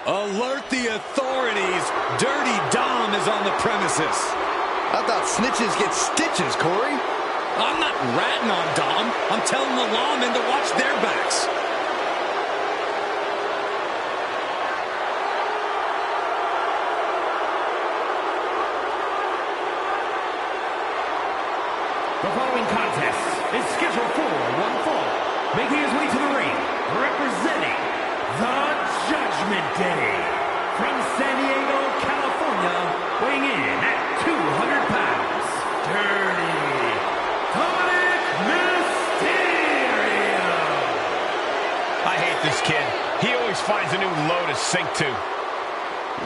Alert the authorities. Dirty Dom is on the premises. I thought snitches get stitches, Corey. I'm not ratting on Dom. I'm telling the lawmen to watch their backs. The following contest is scheduled for one fall. Making his way to the ring, representing the Judgment Day. From San Diego, California, weighing in at 200 pounds, Dirty Mysterio. I hate this kid. He always finds a new low to sink to.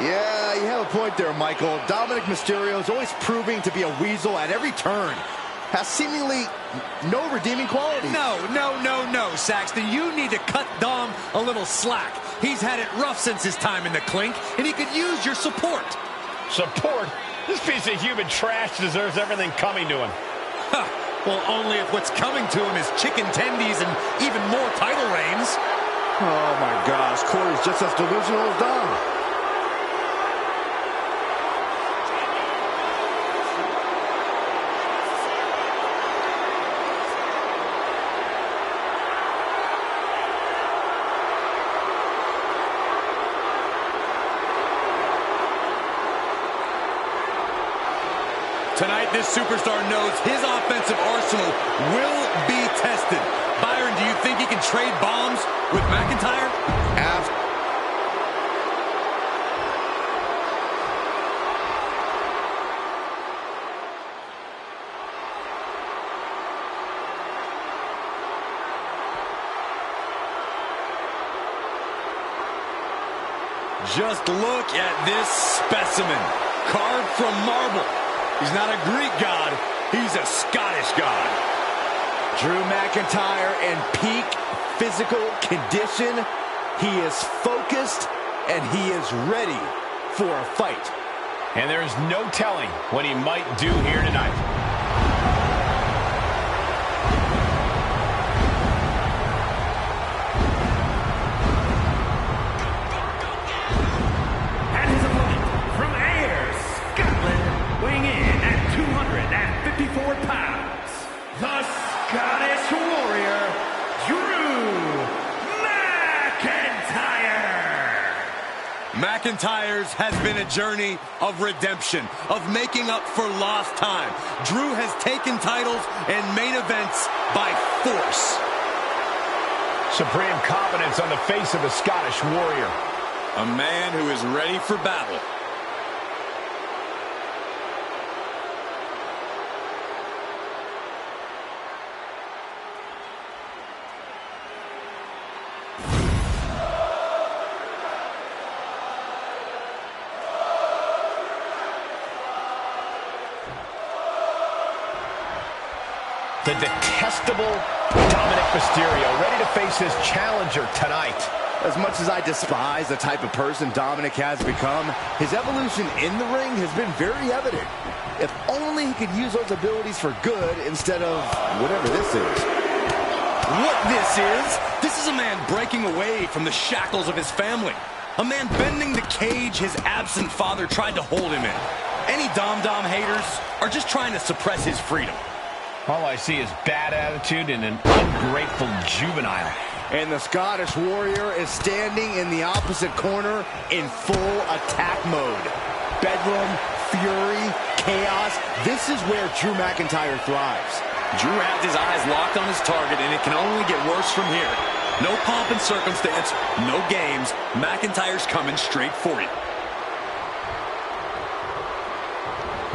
Yeah, you have a point there, Michael. Dominic Mysterio is always proving to be a weasel at every turn. Has seemingly no redeeming qualities. No, Saxton. You need to cut Dom a little slack. He's had it rough since his time in the clink, and he could use your support. Support? This piece of human trash deserves everything coming to him. Huh. Well, only if what's coming to him is chicken tendies and even more title reigns. Oh, my gosh. Corey's just as delusional as Dom. Tonight, this superstar knows his offensive arsenal will be tested. Byron, do you think he can trade bombs with McIntyre? Just look at this specimen, carved from marble. He's not a Greek god, he's a Scottish god. Drew McIntyre in peak physical condition. He is focused and he is ready for a fight. And there is no telling what he might do here tonight. Pounds, the Scottish Warrior, Drew McIntyre. McIntyre's has been a journey of redemption, of making up for lost time. Drew has taken titles and main events by force. Supreme confidence on the face of the Scottish Warrior. A man who is ready for battle. The detestable Dominic Mysterio, ready to face his challenger tonight. As much as I despise the type of person Dominic has become, his evolution in the ring has been very evident. If only he could use those abilities for good instead of whatever this is. What this is? This is a man breaking away from the shackles of his family. A man bending the cage his absent father tried to hold him in. Any Dom haters are just trying to suppress his freedom. All I see is bad attitude and an ungrateful juvenile. And the Scottish Warrior is standing in the opposite corner in full attack mode. Bedlam, fury, chaos. This is where Drew McIntyre thrives. Drew has his eyes locked on his target, and it can only get worse from here. No pomp and circumstance, no games. McIntyre's coming straight for you.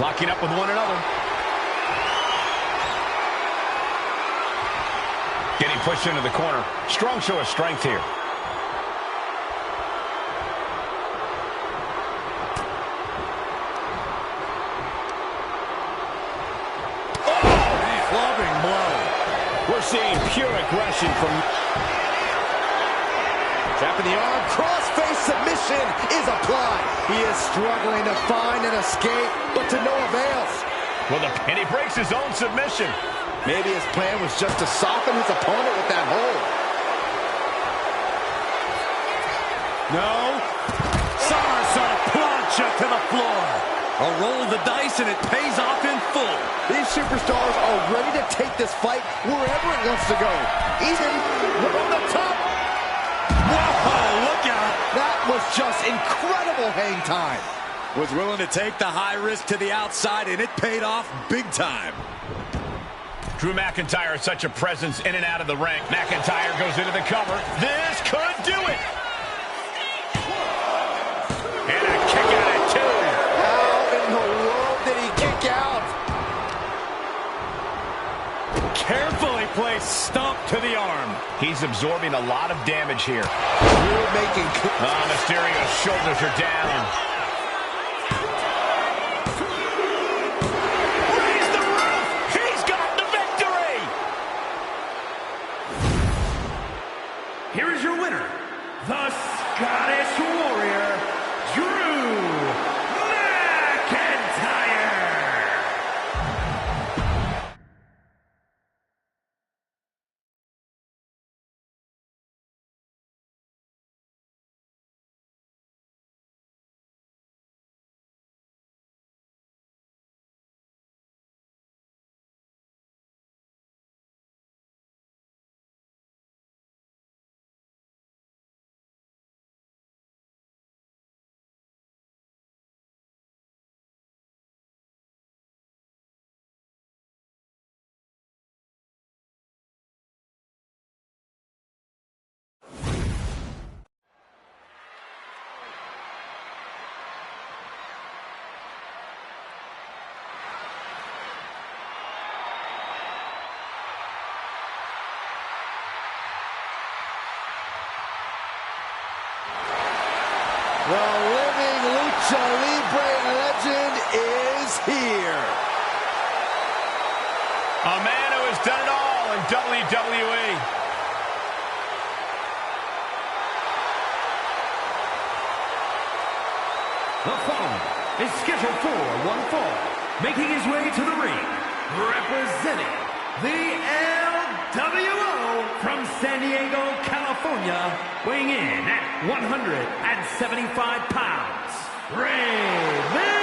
Locking up with one another. Getting pushed into the corner. Strong show of strength here. Clubbing blow. We're seeing pure aggression from... Tapping the arm, cross-face submission is applied. He is struggling to find an escape, but to no avail. And he breaks his own submission. Maybe his plan was just to soften his opponent with that hold. No. floor. A roll of the dice, and it pays off in full. These superstars are ready to take this fight wherever it wants to go. Even on the top. Whoa, look out. That was just incredible hang time. Was willing to take the high risk to the outside, and it paid off big time. Drew McIntyre is such a presence in and out of the ring. McIntyre goes into the cover. This could do it. And a kick out at two. How in the world did he kick out? Carefully placed stomp to the arm. He's absorbing a lot of damage here. Drew making... Mysterio's shoulders are down. Raise the roof! He's got the victory! Here is your winner, the Scottish Warrior, Drew McIntyre. The living Lucha Libre legend is here. A man who has done it all in WWE. The following is scheduled for one fall, making his way to the ring, representing the LWO from San Diego, California, weighing in at 175 pounds, Rey Mysterio!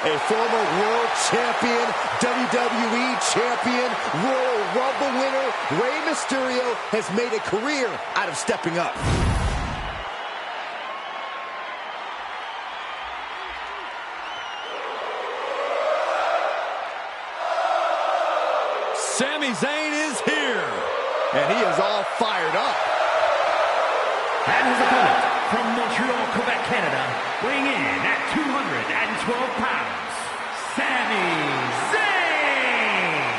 A former world champion, WWE champion, Royal Rumble winner, Rey Mysterio has made a career out of stepping up. Sami Zayn is here. And he is all fired up. And his opponent from Montreal, Quebec, Canada, weighing in at 212 pounds, Sami Zayn!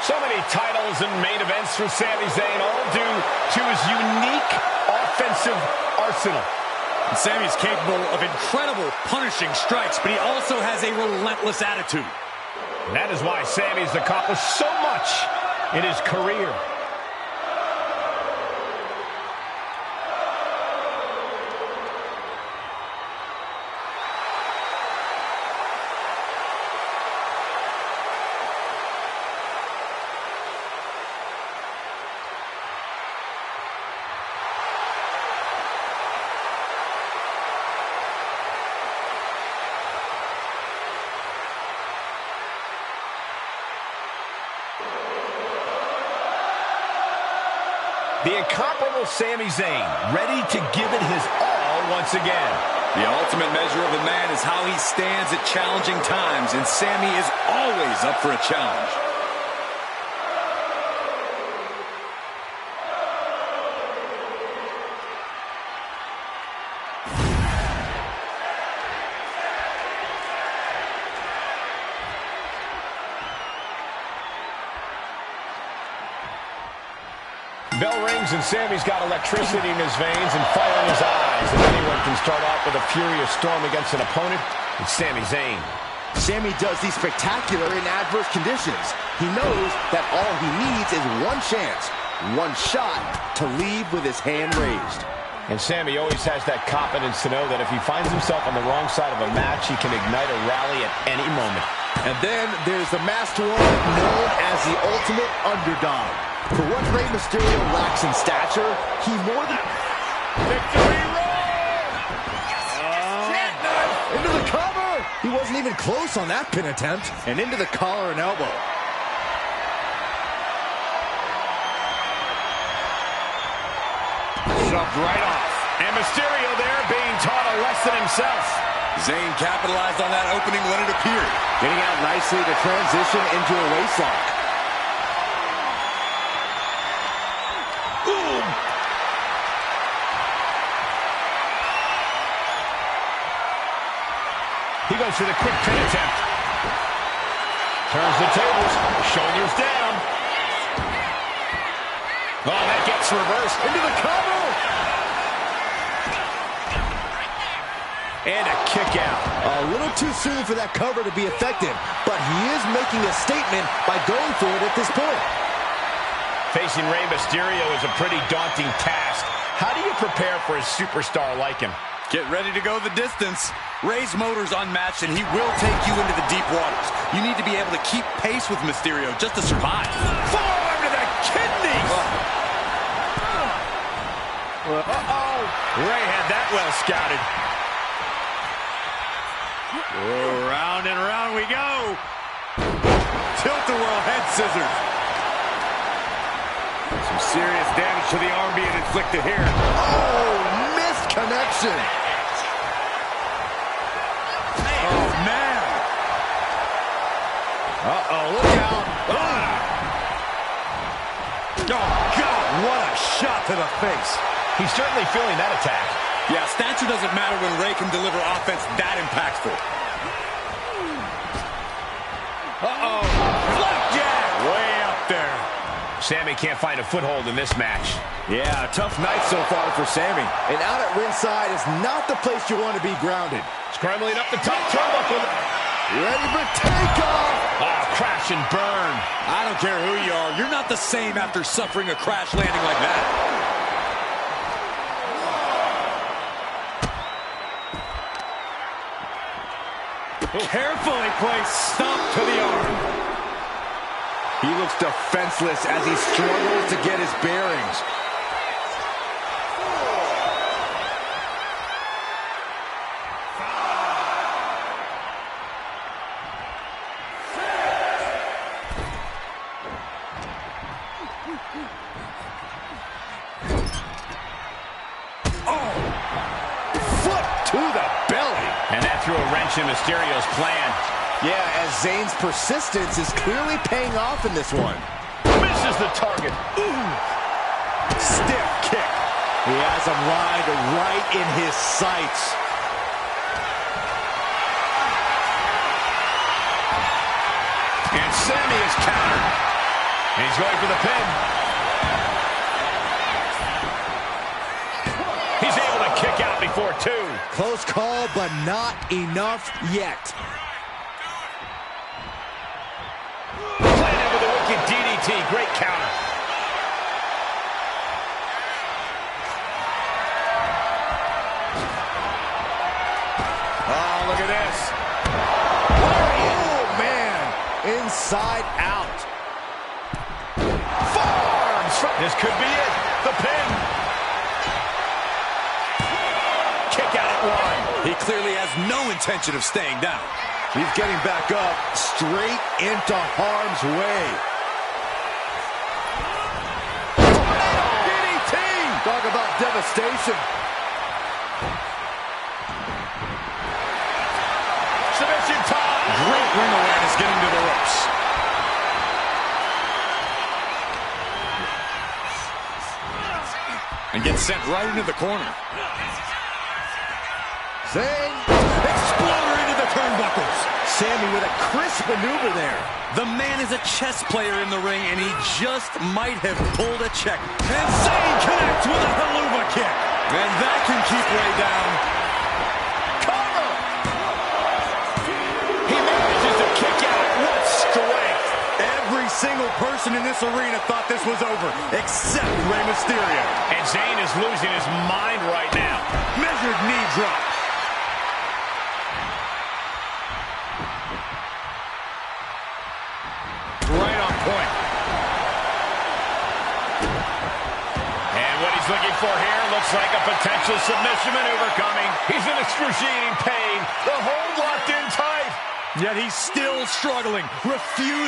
So many titles and main events for Sami Zayn, all due to his unique offensive arsenal. And Sami's capable of incredible punishing strikes, but he also has a relentless attitude. And that is why Sami's accomplished so much in his career. The incomparable Sami Zayn, ready to give it his all once again. The ultimate measure of a man is how he stands at challenging times, and Sami is always up for a challenge. Bell rings and Sami's got electricity in his veins and fire in his eyes. If anyone can start off with a furious storm against an opponent, it's Sami Zayn. Sami does these spectacular in adverse conditions. He knows that all he needs is one chance, one shot to leave with his hand raised. And Sami always has that confidence to know that if he finds himself on the wrong side of a match, he can ignite a rally at any moment. And then there's the masked one known as the ultimate underdog. For what Rey Mysterio lacks in stature, he more than... Victory roll! He wasn't even close on that pin attempt. And into the collar and elbow. Shoved right off. And Mysterio there being taught a lesson himself. Zayn capitalized on that opening when it appeared. Getting out nicely to transition into a waistlock. Ooh. He goes for the quick pin attempt. Turns the tables. Shoulders down. Oh, that gets reversed. Into the cover. And a kick out. A little too soon for that cover to be effective, but he is making a statement by going for it at this point. Facing Rey Mysterio is a pretty daunting task. How do you prepare for a superstar like him? Get ready to go the distance. Rey's motor's unmatched, and he will take you into the deep waters. You need to be able to keep pace with Mysterio just to survive. Forearm to the kidneys! Uh-oh. Rey had that well scouted. Oh, round and round we go. Tilt-a-whirl head scissors. Some serious damage to the arm being inflicted here. Oh, missed connection. Oh, man. Uh-oh, look out. Oh, God, what a shot to the face. He's certainly feeling that attack. Yeah, stature doesn't matter when Rey can deliver offense that impactful. Uh-oh. Flapjack! Way up there. Sammy can't find a foothold in this match. Yeah, tough night so far for Sammy. And out at ringside is not the place you want to be grounded. Scrambling up the top turnbuckle. Ready for takeoff! Oh, crash and burn. I don't care who you are. You're not the same after suffering a crash landing like that. Carefully placed stomp to the arm. He looks defenseless as he struggles to get his bearings. Oh! Foot to the belly. And that threw a wrench in Mysterio's plan. Yeah, as Zayn's persistence is clearly paying off in this one. Misses the target. Ooh. Stiff kick. He has him lined right in his sights. And Sammy is countered. And he's going for the pin. He's able to kick out before two. Close call, but not enough yet. Planted with a wicked DDT. Great counter. Oh, look at this. Oh, man. Inside out. Forearms. This could be it. The pin. Kick out at one. He clearly has no intention of staying down. He's getting back up, straight into harm's way. DDT. Talk about devastation. Submission time. Great ring awareness getting to the ropes. And gets sent right into the corner. Zayn. Exploder into the turnbuckles. Sammy with a crisp maneuver there. The man is a chess player in the ring, and he just might have pulled a check. And Zayn connects with a haluva kick. And that can keep Rey down. Cover. He manages to kick out. What strength. Every single person in this arena thought this was over, except Rey Mysterio. And Zayn is losing his mind right now. Measured knee drop. Right on point. And what he's looking for here looks like a potential submission maneuver coming. He's in excruciating pain. The hold locked in tight. Yet he's still struggling.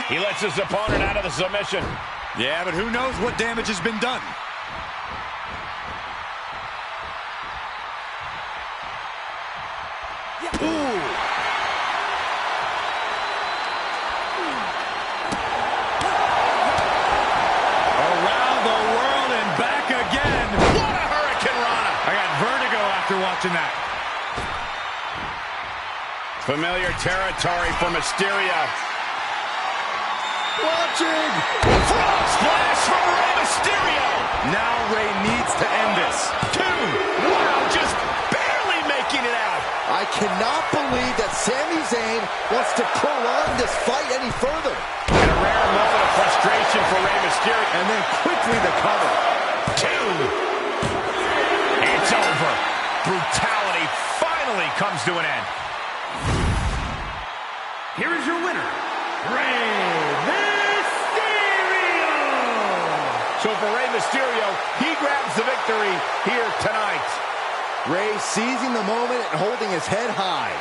He lets his opponent out of the submission. Yeah, but who knows what damage has been done. Ooh. Around the world and back again. What a Hurricane Rana. I got vertigo after watching that. Familiar territory for Mysterio. Watching. Frog splash from Rey Mysterio. Now Rey needs to end this. 2. Wow, just barely making it out. I cannot believe that Sami Zayn wants to prolong this fight any further. And a rare moment of frustration for Rey Mysterio. And then quickly the cover. 2. It's over. Brutality finally comes to an end. Here is your winner, Rey Mysterio! So for Rey Mysterio, he grabs the victory here tonight. Rey seizing the moment and holding his head high.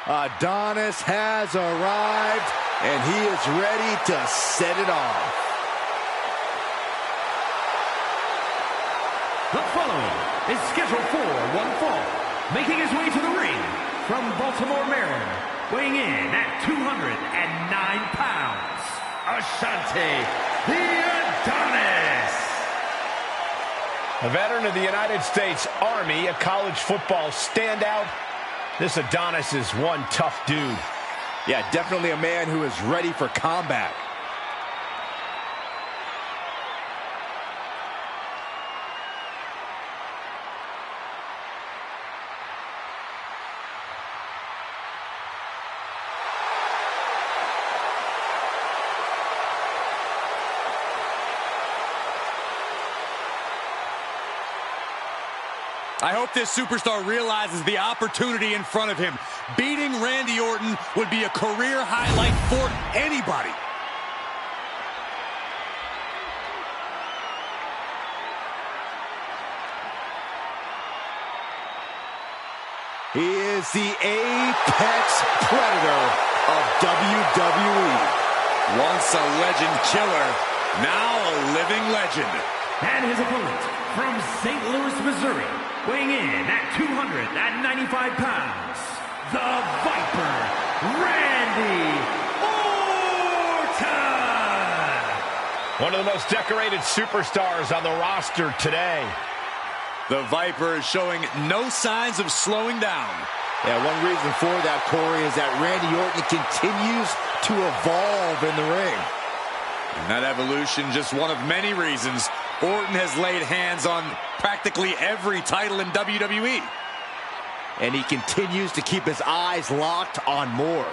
Adonis has arrived, and he is ready to set it off. The following is scheduled for one fall. Making his way to the ring from Baltimore, Maryland, weighing in at 209 pounds, Ashante the Adonis. A veteran of the United States Army, a college football standout, this Adonis is one tough dude. Yeah, definitely a man who is ready for combat. I hope this superstar realizes the opportunity in front of him. Beating Randy Orton would be a career highlight for anybody. He is the apex predator of WWE. Once a legend killer, now a living legend. And his opponent from St. Louis, Missouri, weighing in at 295 pounds, the Viper, Randy Orton! One of the most decorated superstars on the roster today. The Viper is showing no signs of slowing down. Yeah, one reason for that, Corey, is that Randy Orton continues to evolve in the ring. And that evolution, just one of many reasons. Orton has laid hands on practically every title in WWE. And he continues to keep his eyes locked on more.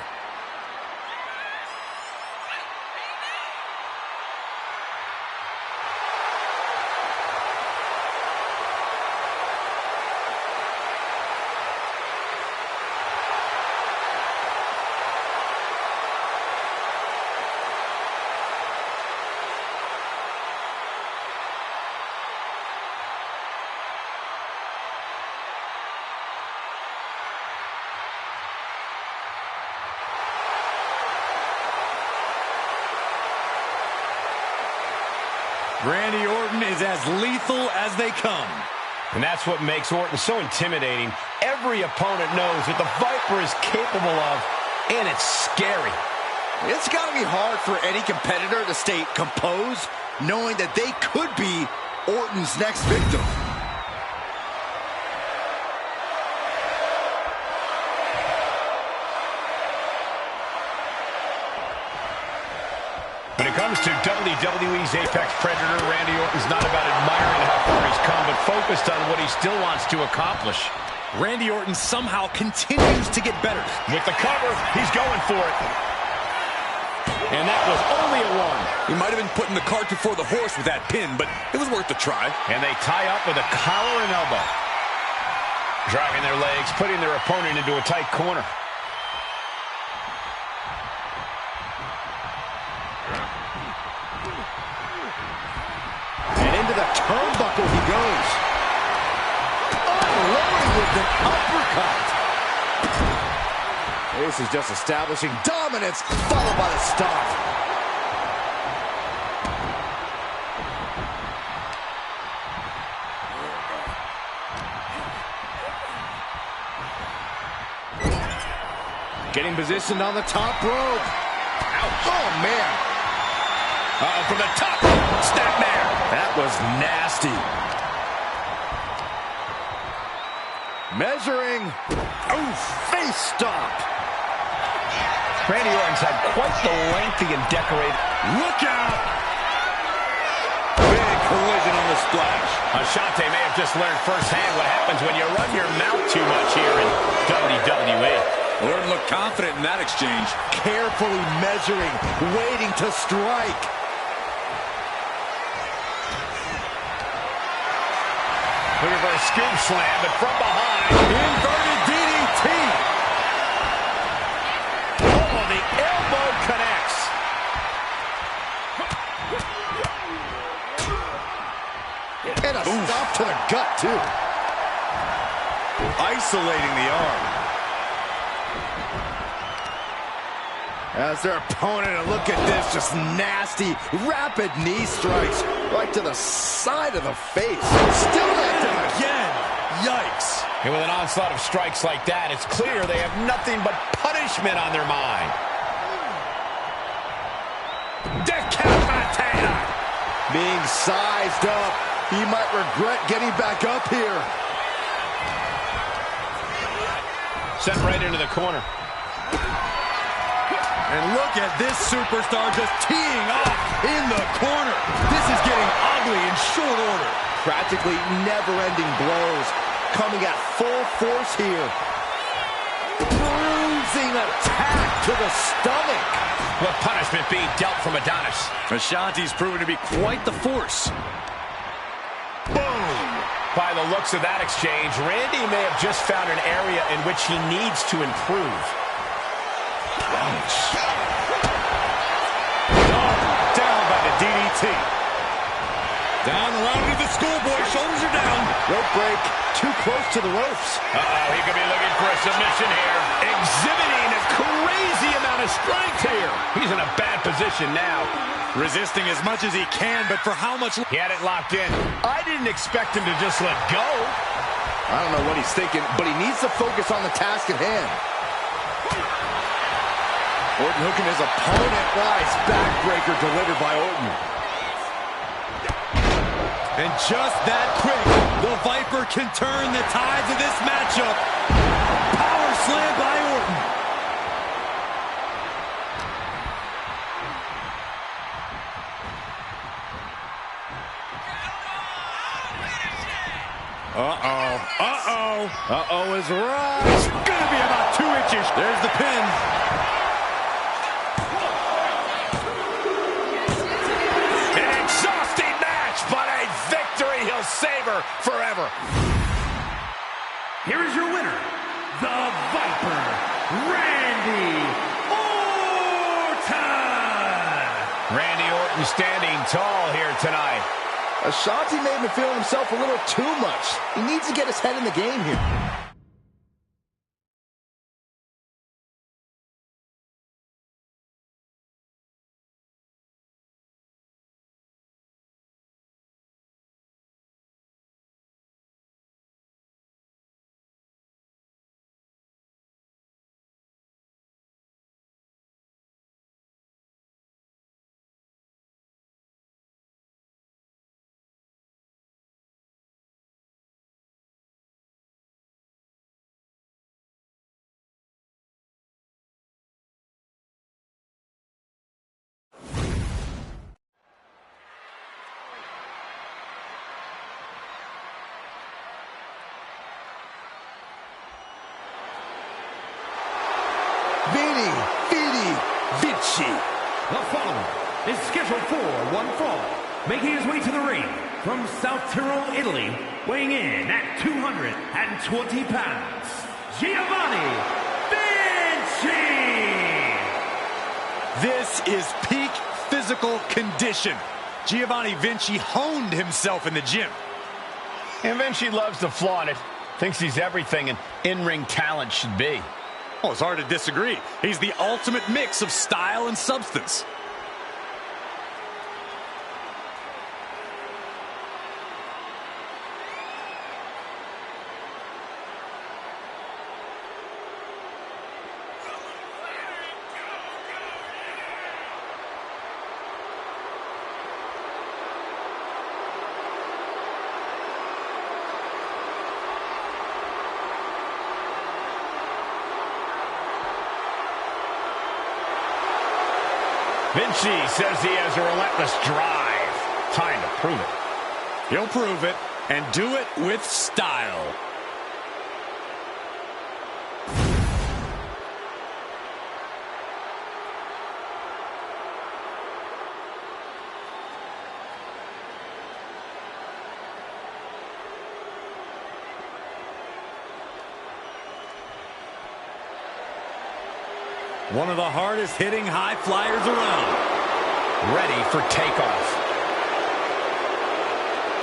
Randy Orton is as lethal as they come. And that's what makes Orton so intimidating. Every opponent knows what the Viper is capable of, and it's scary. It's got to be hard for any competitor to stay composed, knowing that they could be Orton's next victim. When it comes to WWE's Apex Predator, Randy Orton's not about admiring how far he's come, but focused on what he still wants to accomplish. Randy Orton somehow continues to get better. With the cover, he's going for it. And that was only a one. He might have been putting the cart before the horse with that pin, but it was worth a try. And they tie up with a collar and elbow. Driving their legs, putting their opponent into a tight corner. And into the turnbuckle he goes. Unloading with an uppercut. This is just establishing dominance, followed by the stomp. Getting positioned on the top rope. Ouch. Oh, man. From the top, snapmare. That was nasty. Measuring. Oh, face stomp. Randy Orton's had quite the lengthy and decorated. Look out! Big collision on the splash. Ashante may have just learned firsthand what happens when you run your mouth too much here in WWE. Orton looked confident in that exchange. Carefully measuring, waiting to strike. Looking for a scoop slam, but from behind. Inverted DDT. Oh, the elbow connects. And a stop to the gut, too. Isolating the arm. As their opponent, and look at this, just nasty, rapid knee strikes right to the side of the face. Still not done. Again. Yikes. And with an onslaught of strikes like that, it's clear they have nothing but punishment on their mind. Decapitator! Being sized up, he might regret getting back up here. Sent right into the corner. And look at this superstar just teeing off in the corner. This is getting ugly in short order. Practically never-ending blows coming at full force here. Bruising attack to the stomach. What punishment being dealt from Adonis? Ashanti's proven to be quite the force. Boom! By the looks of that exchange, Randy may have just found an area in which he needs to improve. Ouch. Down by the DDT. Down around to the schoolboy. Shoulders are down. Rope break. Too close to the ropes. Uh-oh, he could be looking for a submission here. Exhibiting a crazy amount of strength here. He's in a bad position now. Resisting as much as he can, but for how much? He had it locked in. I didn't expect him to just let go. I don't know what he's thinking, but he needs to focus on the task at hand. Orton hooking his opponent. Nice backbreaker delivered by Orton. And just that quick, the Viper can turn the tides of this matchup. Power slam by Orton. Uh-oh. Uh-oh. Uh-oh is right. It's gonna be about 2 inches. There's the pin. An exhausting match, but a victory he'll savor forever. Here is your winner, the Viper, Randy Orton. Randy Orton standing tall here tonight. Ashanti may have been feeling himself a little too much. He needs to get his head in the game here. Vini, Vinci. The following is scheduled for one fall, making his way to the ring from South Tyrol, Italy, weighing in at 220 pounds, Giovanni Vinci! This is peak physical condition. Giovanni Vinci honed himself in the gym. And Vinci loves to flaunt it. Thinks he's everything an in-ring talent should be. Oh, it's hard to disagree. He's the ultimate mix of style and substance. Vinci says he has a relentless drive. Time to prove it. He'll prove it, and do it with style. One of the hardest hitting high flyers around. Ready for takeoff.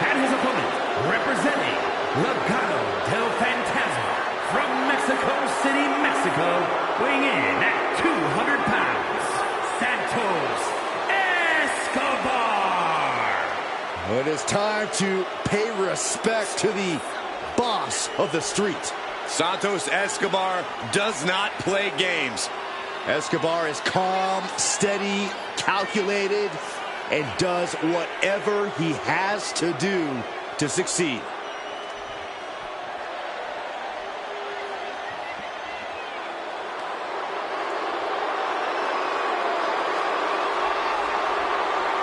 And his opponent, representing Legado del Fantasma from Mexico City, Mexico, weighing in at 200 pounds, Santos Escobar. It is time to pay respect to the boss of the street. Santos Escobar does not play games. Escobar is calm, steady, calculated, and does whatever he has to do to succeed.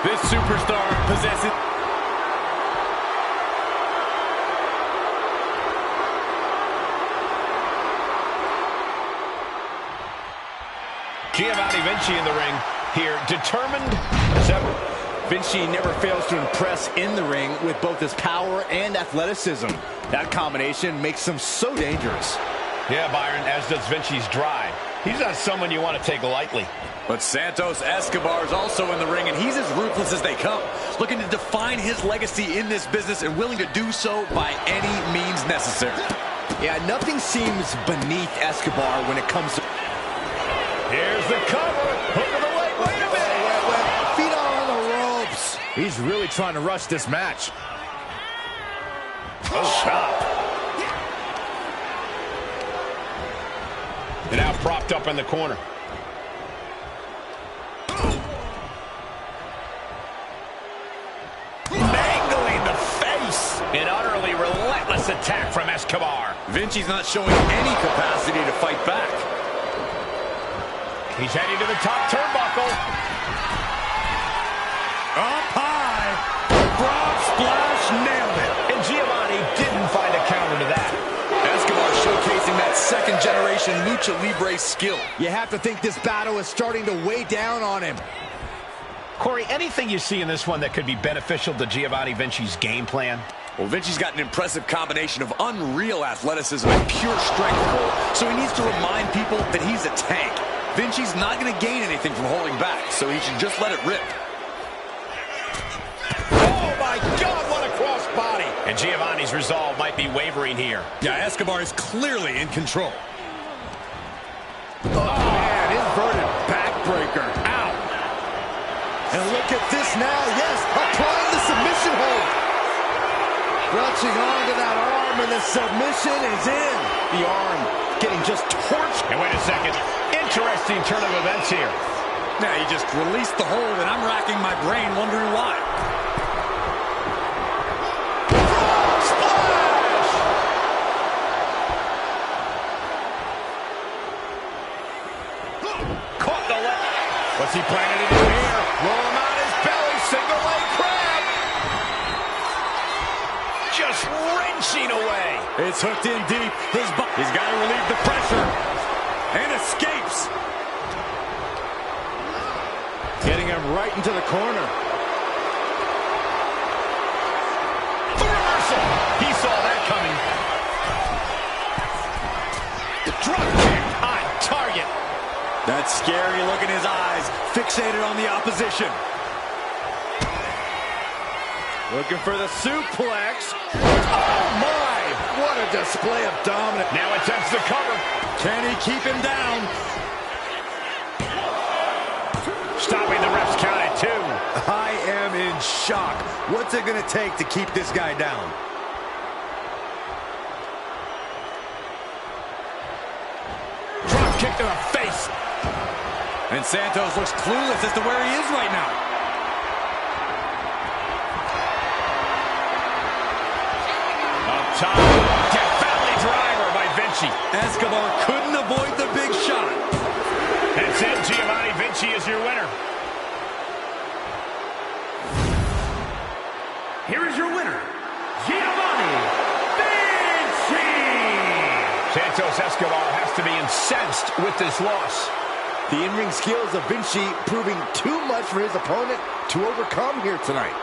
This superstar possesses... Giovanni Vinci in the ring here, determined as ever. Vinci never fails to impress in the ring with both his power and athleticism. That combination makes him so dangerous. Yeah, Byron, as does Vinci's drive. He's not someone you want to take lightly. But Santos Escobar is also in the ring, and he's as ruthless as they come, looking to define his legacy in this business and willing to do so by any means necessary. Yeah, nothing seems beneath Escobar when it comes to... Here's the cover. Hook of the leg. Wait a minute. Wait. Feet are on the ropes. He's really trying to rush this match. Oh, chop. And now propped up in the corner. Mangling the face. An utterly relentless attack from Escobar. Vinci's not showing any capacity to fight back. He's heading to the top turnbuckle. Up high. Frog splash, nailed it. And Giovanni didn't find a counter to that. Escobar showcasing that second-generation Lucha Libre skill. You have to think this battle is starting to weigh down on him. Corey, anything you see in this one that could be beneficial to Giovanni Vinci's game plan? Well, Vinci's got an impressive combination of unreal athleticism and pure strength, Cole. So he needs to remind people that he's a tank. Vinci's not going to gain anything from holding back, so he should just let it rip. Oh, my God, what a crossbody. And Giovanni's resolve might be wavering here. Yeah, Escobar is clearly in control. Oh, man, inverted backbreaker. Ow. And look at this now. Yes, applying the submission hold. Clutching onto that arm, and the submission is in. The arm getting just torched. And wait a second. Interesting turn of events here. Now, he just released the hold, and I'm racking my brain wondering why. Splash! Caught the leg. What's he planning to do here? Roll him out his belly. Single leg crab. Just wrenching away. It's hooked in deep. He's got to relieve the pressure. And escapes. right into the corner. The reversal. He saw that coming. Drop kick on target. That scary look in his eyes, fixated on the opposition. Looking for the suplex. Oh, my! What a display of dominance. Now attempts the cover. Can he keep him down? Stopping the ref's count at 2. I am in shock. What's it going to take to keep this guy down? Drop kick to the face. And Santos looks clueless as to where he is right now. Up top, Death Valley driver by Vinci. Escobar couldn't avoid the big shot. That's it, Giovanni Vinci is your winner. Here is your winner, Giovanni Vinci! Santos Escobar has to be incensed with this loss. The in-ring skills of Vinci proving too much for his opponent to overcome here tonight.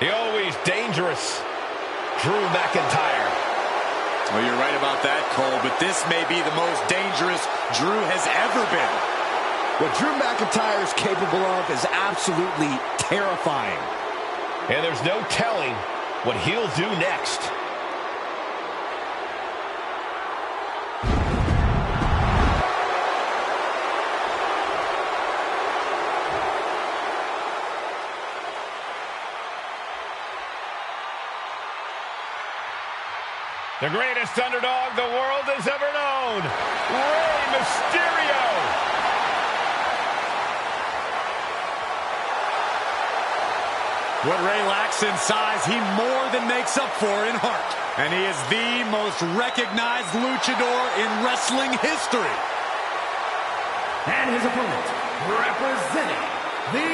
The always dangerous Drew McIntyre. Well, you're right about that, Cole, but this may be the most dangerous Drew has ever been. What Drew McIntyre is capable of is absolutely terrifying. And there's no telling what he'll do next. The greatest underdog the world has ever known, Rey Mysterio. What Rey lacks in size, he more than makes up for in heart. And he is the most recognized luchador in wrestling history. And his opponent, representing the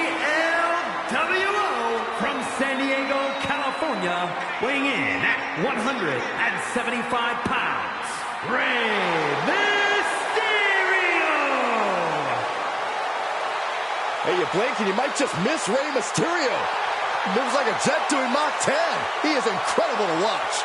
LWO from San Diego, California, weighing in at 175 pounds, Rey Mysterio! Hey, you blink and you might just miss Rey Mysterio. Moves like a jet doing Mach 10. He is incredible to watch.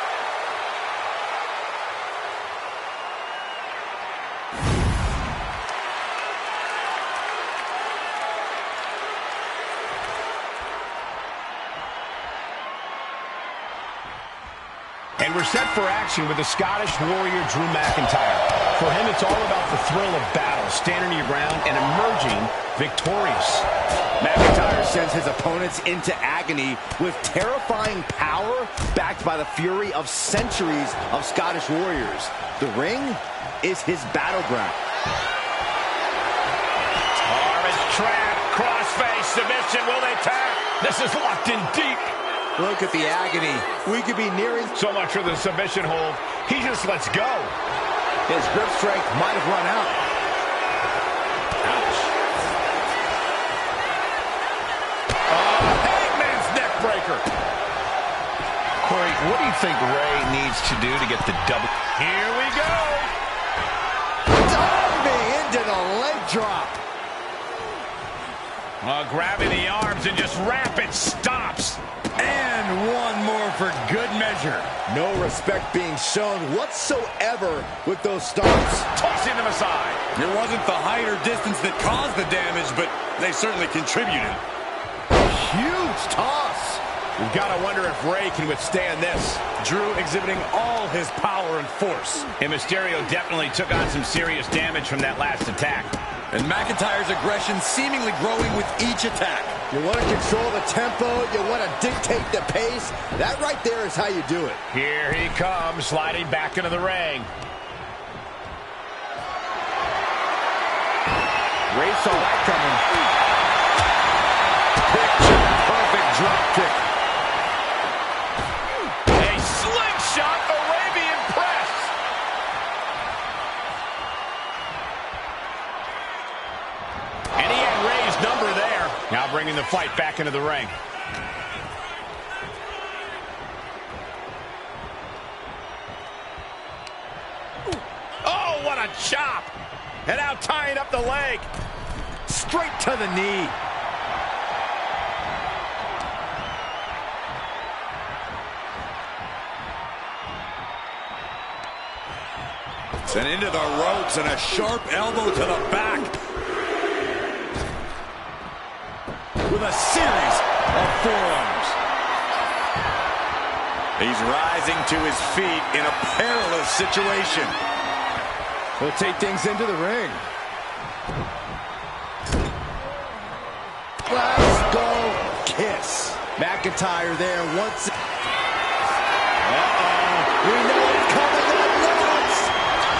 And we're set for action with the Scottish Warrior Drew McIntyre. For him, it's all about the thrill of battle, standing your ground and emerging victorious. McIntyre sends his opponents into agony with terrifying power backed by the fury of centuries of Scottish warriors. The ring is his battleground. Arm is trapped, crossface, submission, will they tap? This is locked in deep. Look at the agony. We could be nearing... So much for the submission hold. He just lets go. His grip strength might have run out. Ouch. Hangman's neck breaker. Corey, what do you think Rey needs to do to get the double? Here we go. Diving into the leg drop. Grabbing the arms and just rapid stops. And one more for good measure. No respect being shown whatsoever with those stomps. Tossing them aside. It wasn't the height or distance that caused the damage, but they certainly contributed. Huge toss. You've got to wonder if Rey can withstand this. Drew exhibiting all his power and force. And Mysterio definitely took on some serious damage from that last attack. And McIntyre's aggression seemingly growing with each attack. You want to control the tempo. You want to dictate the pace. That right there is how you do it. Here he comes, sliding back into the ring. Rey saw that coming. Picture perfect drop kick. A slingshot Arabian press. And he had Rey's number there. Now bringing the fight back into the ring. Oh, what a chop. And now tying up the leg. Straight to the knee. And into the ropes and a sharp elbow to the back. With a series of forearms. He's rising to his feet in a perilous situation. He'll take things into the ring. Let's go kiss. McIntyre there once. We know it's coming up next.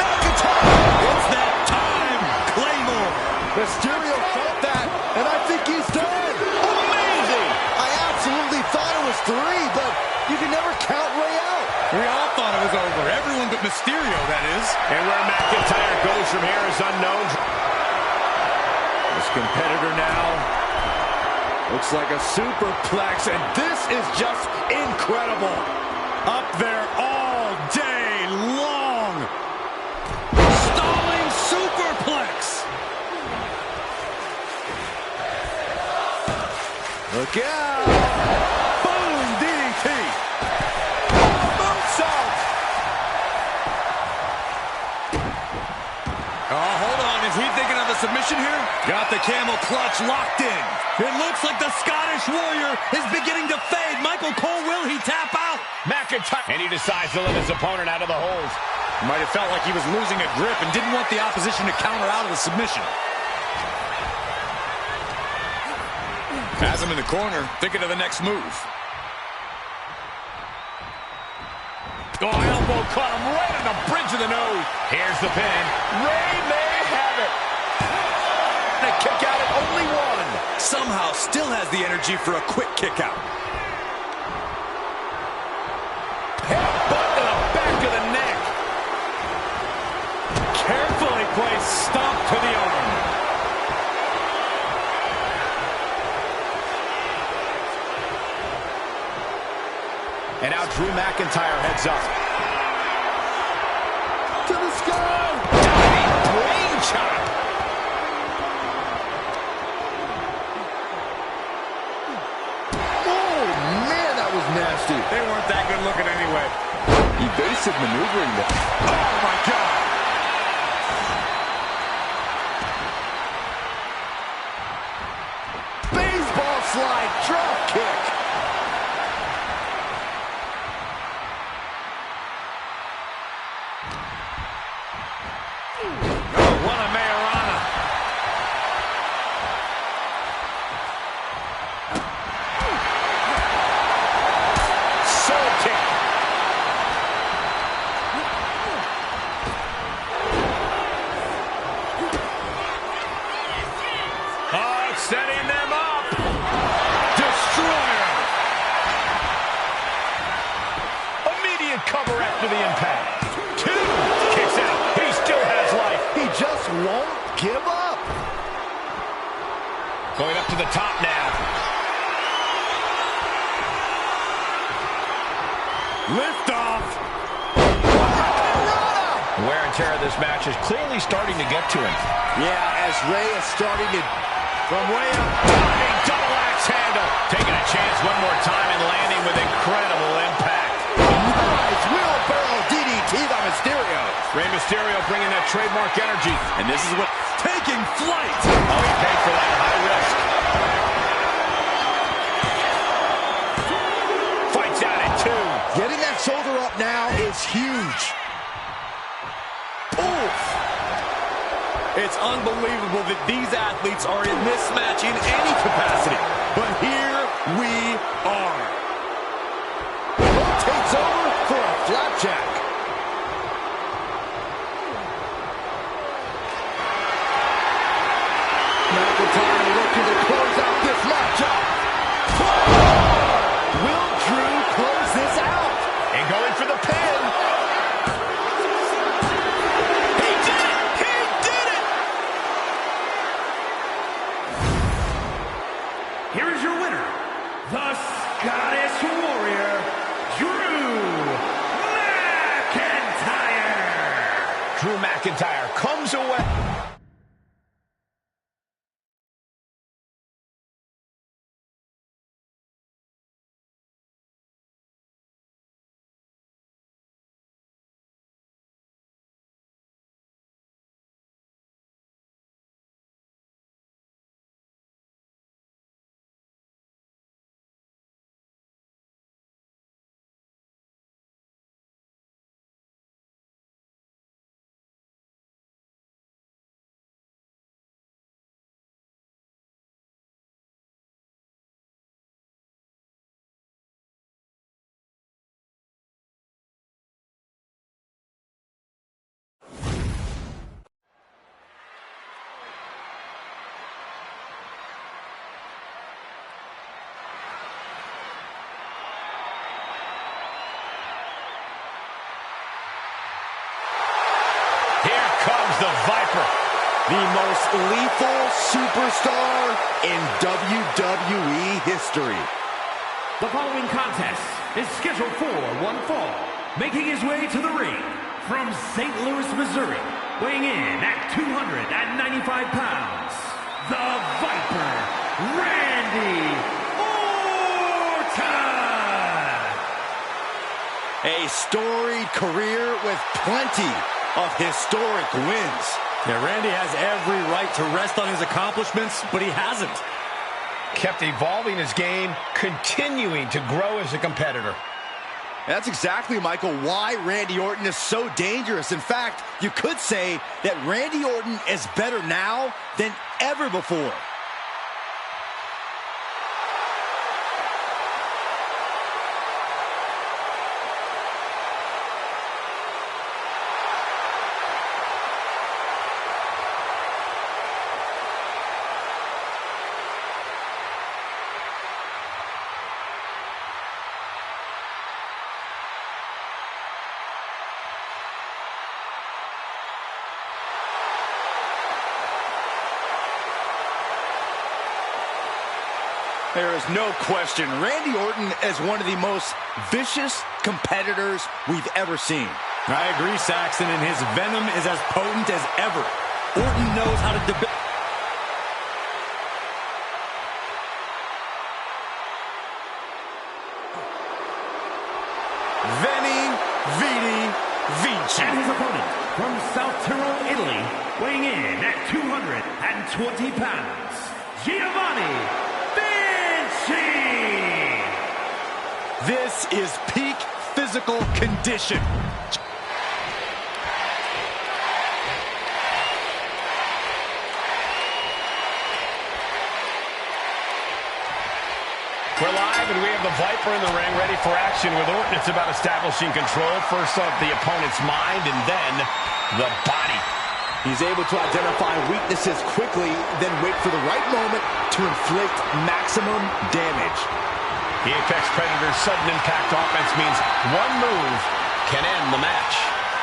McIntyre. It's that time. Claymore. Mysterio felt that, and I think he's done. Amazing. I absolutely thought it was 3, but you can never count Rey out. We all thought it was over. Everyone but Mysterio, that is. And where McIntyre goes from here is unknown. This competitor now looks like a superplex, and this is just incredible. Up there all day long. Stalling superplex. Look out. Boom, DDT. Moonsault. Oh, hold on. Is he thinking of a submission here? Got the camel clutch locked in. It looks like the Scottish Warrior is beginning to fade. Michael Cole, will he tap out? McIntyre. And he decides to let his opponent out of the hold. Might have felt like he was losing a grip and didn't want the opposition to counter out of the submission. Has him in the corner, thinking of the next move. Oh, elbow caught him right on the bridge of the nose. Here's the pin. Rey may have it. And a kick out at only 1. Somehow still has the energy for a quick kick out. Headbutt to the back of the neck. Carefully placed stomp to the arm. And now Drew McIntyre heads up. To the sky. Diving brain chop. Oh, man, that was nasty. They weren't that good looking anyway. Evasive maneuvering there. Oh, my God. Baseball slide, drop kick. Oh, what a Mayorana. Soul kick. Oh, setting them up. Destroyer. Immediate cover after the impact. 2. Kicks out. He still has life. He just won't give up. Going up to the top now. Lift off. Wear and tear of this match is clearly starting to get to him. Yeah, as Rey is starting to From way up, diving double axe handle. Taking a chance one more time and landing with incredible impact. Nice wheelbarrow DDT by Mysterio. Rey Mysterio bringing that trademark energy. And this is what taking flight. Oh, he paid for that high risk. Fights out at 2. Getting that shoulder up now is huge. Oof. It's unbelievable that these athletes are in this match in any capacity. But here we are. Takes over for a flapjack. McIntyre looking to close out this matchup. Will Drew close this out? And going for the pin. He did it! He did it! Here is your winner, the Scottish Warrior, Drew McIntyre. Drew McIntyre comes away. Here comes the Viper. The most lethal superstar in WWE history. The following contest is scheduled for one fall. Making his way to the ring from St. Louis, Missouri, weighing in at 295 pounds, the Viper, Randy Orton. A storied career with plenty of historic wins. Yeah, Randy has every right to rest on his accomplishments, but he hasn't. Kept evolving his game, continuing to grow as a competitor. That's exactly, Michael, why Randy Orton is so dangerous. In fact, you could say that Randy Orton is better now than ever before. There is no question, Randy Orton is one of the most vicious competitors we've ever seen. I agree, Saxton, and his venom is as potent as ever. Orton knows how to debate. Veni, Vidi, Vici. And his opponent from South Tyrol, Italy, weighing in at 220 pounds, Giovanni. This is peak physical condition. We're live and we have the Viper in the ring ready for action with Orton. It's about establishing control first of the opponent's mind and then the body. He's able to identify weaknesses quickly, then wait for the right moment to inflict maximum damage. The Apex Predator's sudden impact offense means one move can end the match.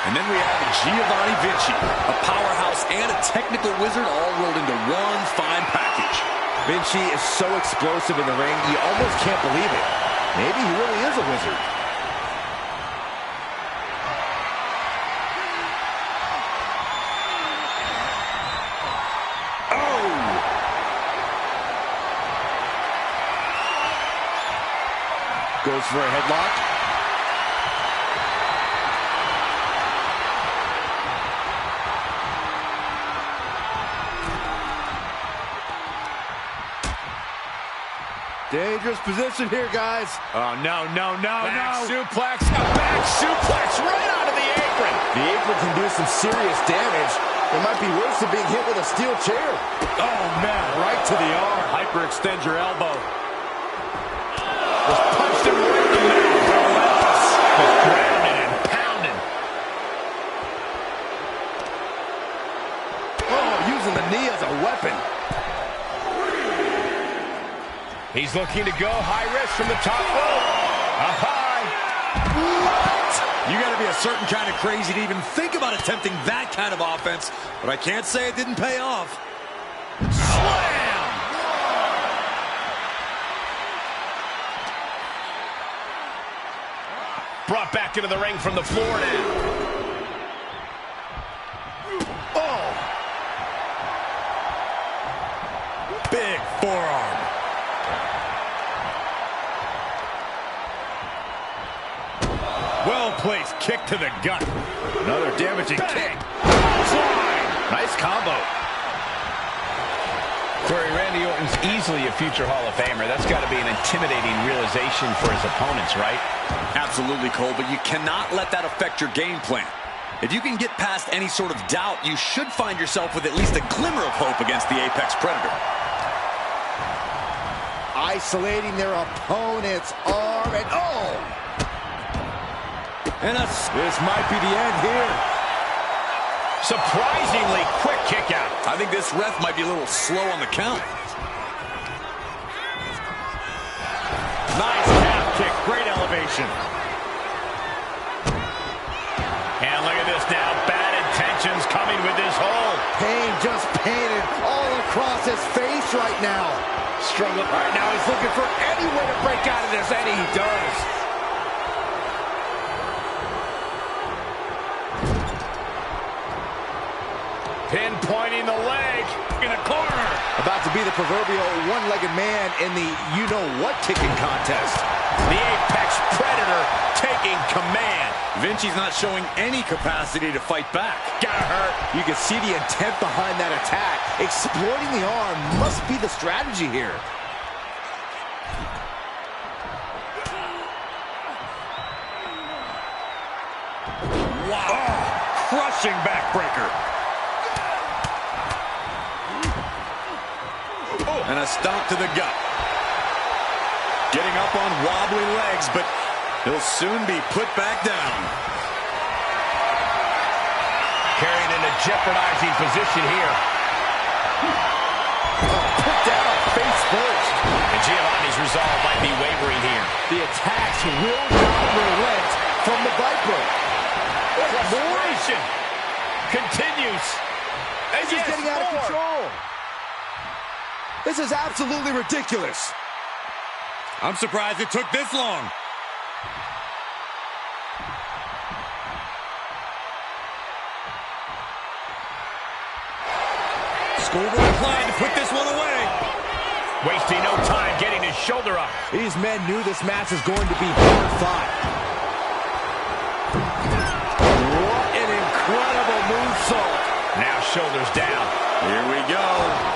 And then we have Giovanni Vinci, a powerhouse and a technical wizard all rolled into one fine package. Vinci is so explosive in the ring, you almost can't believe it. Maybe he really is a wizard. Goes for a headlock. Dangerous position here, guys. Oh, no. Back suplex. A back suplex right onto the apron. The apron can do some serious damage. It might be worse than being hit with a steel chair. Oh, man, right to the arm. Hyperextend your elbow. Just punched him right in the mouth. Relentless. Just grounding and pounding. Oh, using the knee as a weapon. He's looking to go high risk from the top rope. Up high. What? You got to be a certain kind of crazy to even think about attempting that kind of offense, but I can't say it didn't pay off. Slam! Brought back into the ring from the floor now. Oh! Big forearm. Well-placed kick to the gut. Another damaging kick. Nice combo. Corey, Randy Orton's easily a future Hall of Famer. That's got to be an intimidating realization for his opponents, right? Absolutely, Cole, but you cannot let that affect your game plan. If you can get past any sort of doubt, you should find yourself with at least a glimmer of hope against the Apex Predator. Isolating their opponent's arm, and oh! This might be the end here. Surprisingly quick kick out. I think this ref might be a little slow on the count. Nice calf kick, great elevation. And look at this now, bad intentions coming with this hold. Pain just painted all across his face right now. Struggling right now, he's looking for any way to break out of this, and he does. Pinpointing the leg in a corner. About to be the proverbial one-legged man in the you-know-what kicking contest. The Apex Predator taking command. Vinci's not showing any capacity to fight back. Gotta hurt. You can see the intent behind that attack. Exploiting the arm must be the strategy here. Wow. Oh, crushing backbreaker. And a stomp to the gut. Getting up on wobbly legs, but he'll soon be put back down. Carrying in a jeopardizing position here. Put down face first. And Giovanni's resolve might be wavering here. The attacks will not relent from the Viper. Frustration continues. This is getting out of control. This is absolutely ridiculous. I'm surprised it took this long. Scoreboard plan to put this one away. Wasting no time getting his shoulder up. These men knew this match was going to be hard fought. What an incredible moonsault. Now shoulders down. Here we go.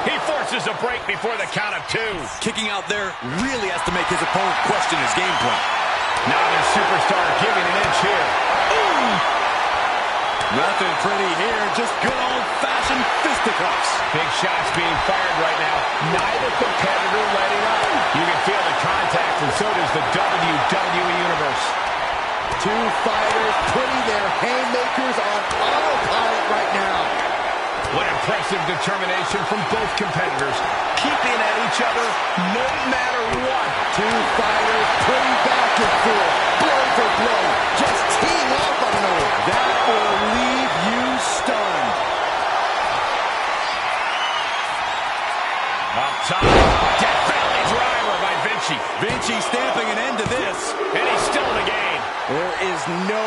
He forces a break before the count of two. Kicking out there really has to make his opponent question his game plan. Now their superstar giving an inch here. Ooh. Nothing pretty here, just good old-fashioned fisticuffs. Big shots being fired right now. Neither competitor letting up. You can feel the contact, and so does the WWE Universe. Two fighters putting their haymakers on autopilot right now. What impressive determination from both competitors. Keeping at each other no matter what. Two fighters putting back and forth, blow for blow, just teeing off on another. That will leave you stunned. Up top, Death Valley driver by Vinci. Vinci stamping an end to this. And he's still in the game. There is no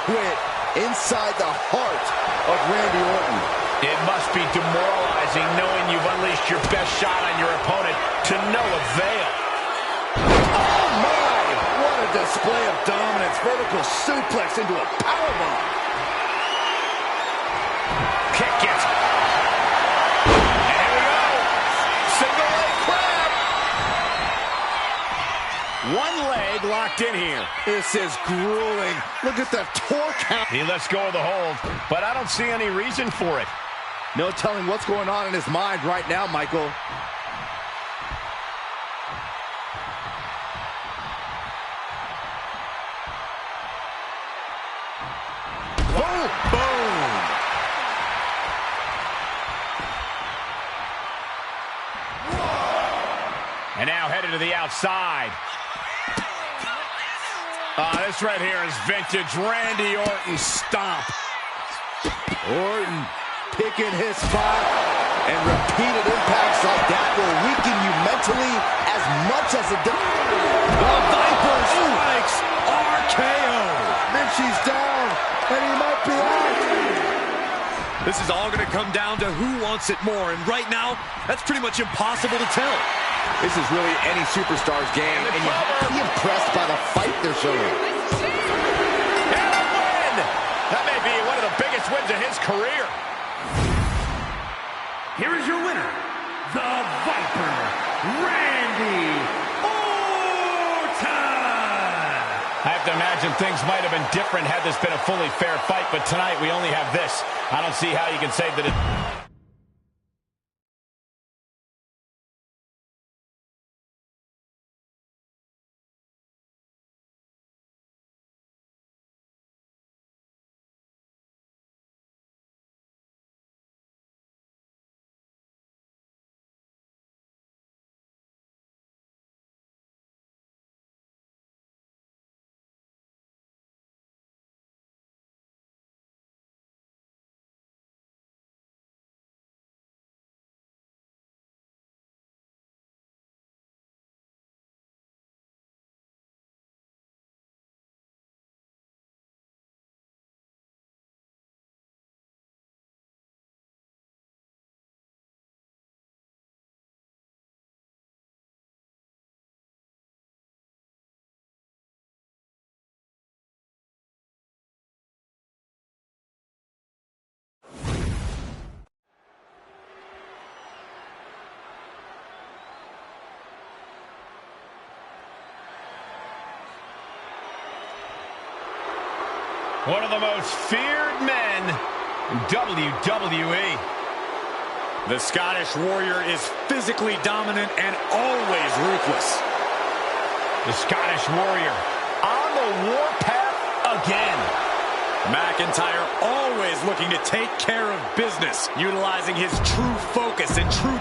quit inside the heart of Randy Orton. It must be demoralizing knowing you've unleashed your best shot on your opponent to no avail. Oh my! What a a display of dominance. Vertical suplex into a powerbomb. Kick it. And here we go. Single leg crab. One leg locked in here. This is grueling. Look at the torque. He lets go of the hold, but I don't see any reason for it. No telling what's going on in his mind right now, Michael. Boom! Boom! And now headed to the outside. This right here is vintage Randy Orton stomp. Orton picking his spot, and repeated impacts like that will weaken you mentally as much as it does. The Viper strikes RKO. Then she's down, and he might be out. This is all going to come down to who wants it more, and right now, that's pretty much impossible to tell. This is really any superstar's game, and you have to be impressed by the fight they're showing. And a win! That may be one of the biggest wins of his career. Here is your winner, the Viper, Randy Orton. I have to imagine things might have been different had this been a fully fair fight, but tonight we only have this. I don't see how you can say that it... One of the most feared men in WWE. The Scottish Warrior is physically dominant and always ruthless. The Scottish Warrior on the warpath again. McIntyre always looking to take care of business, utilizing his true focus and true...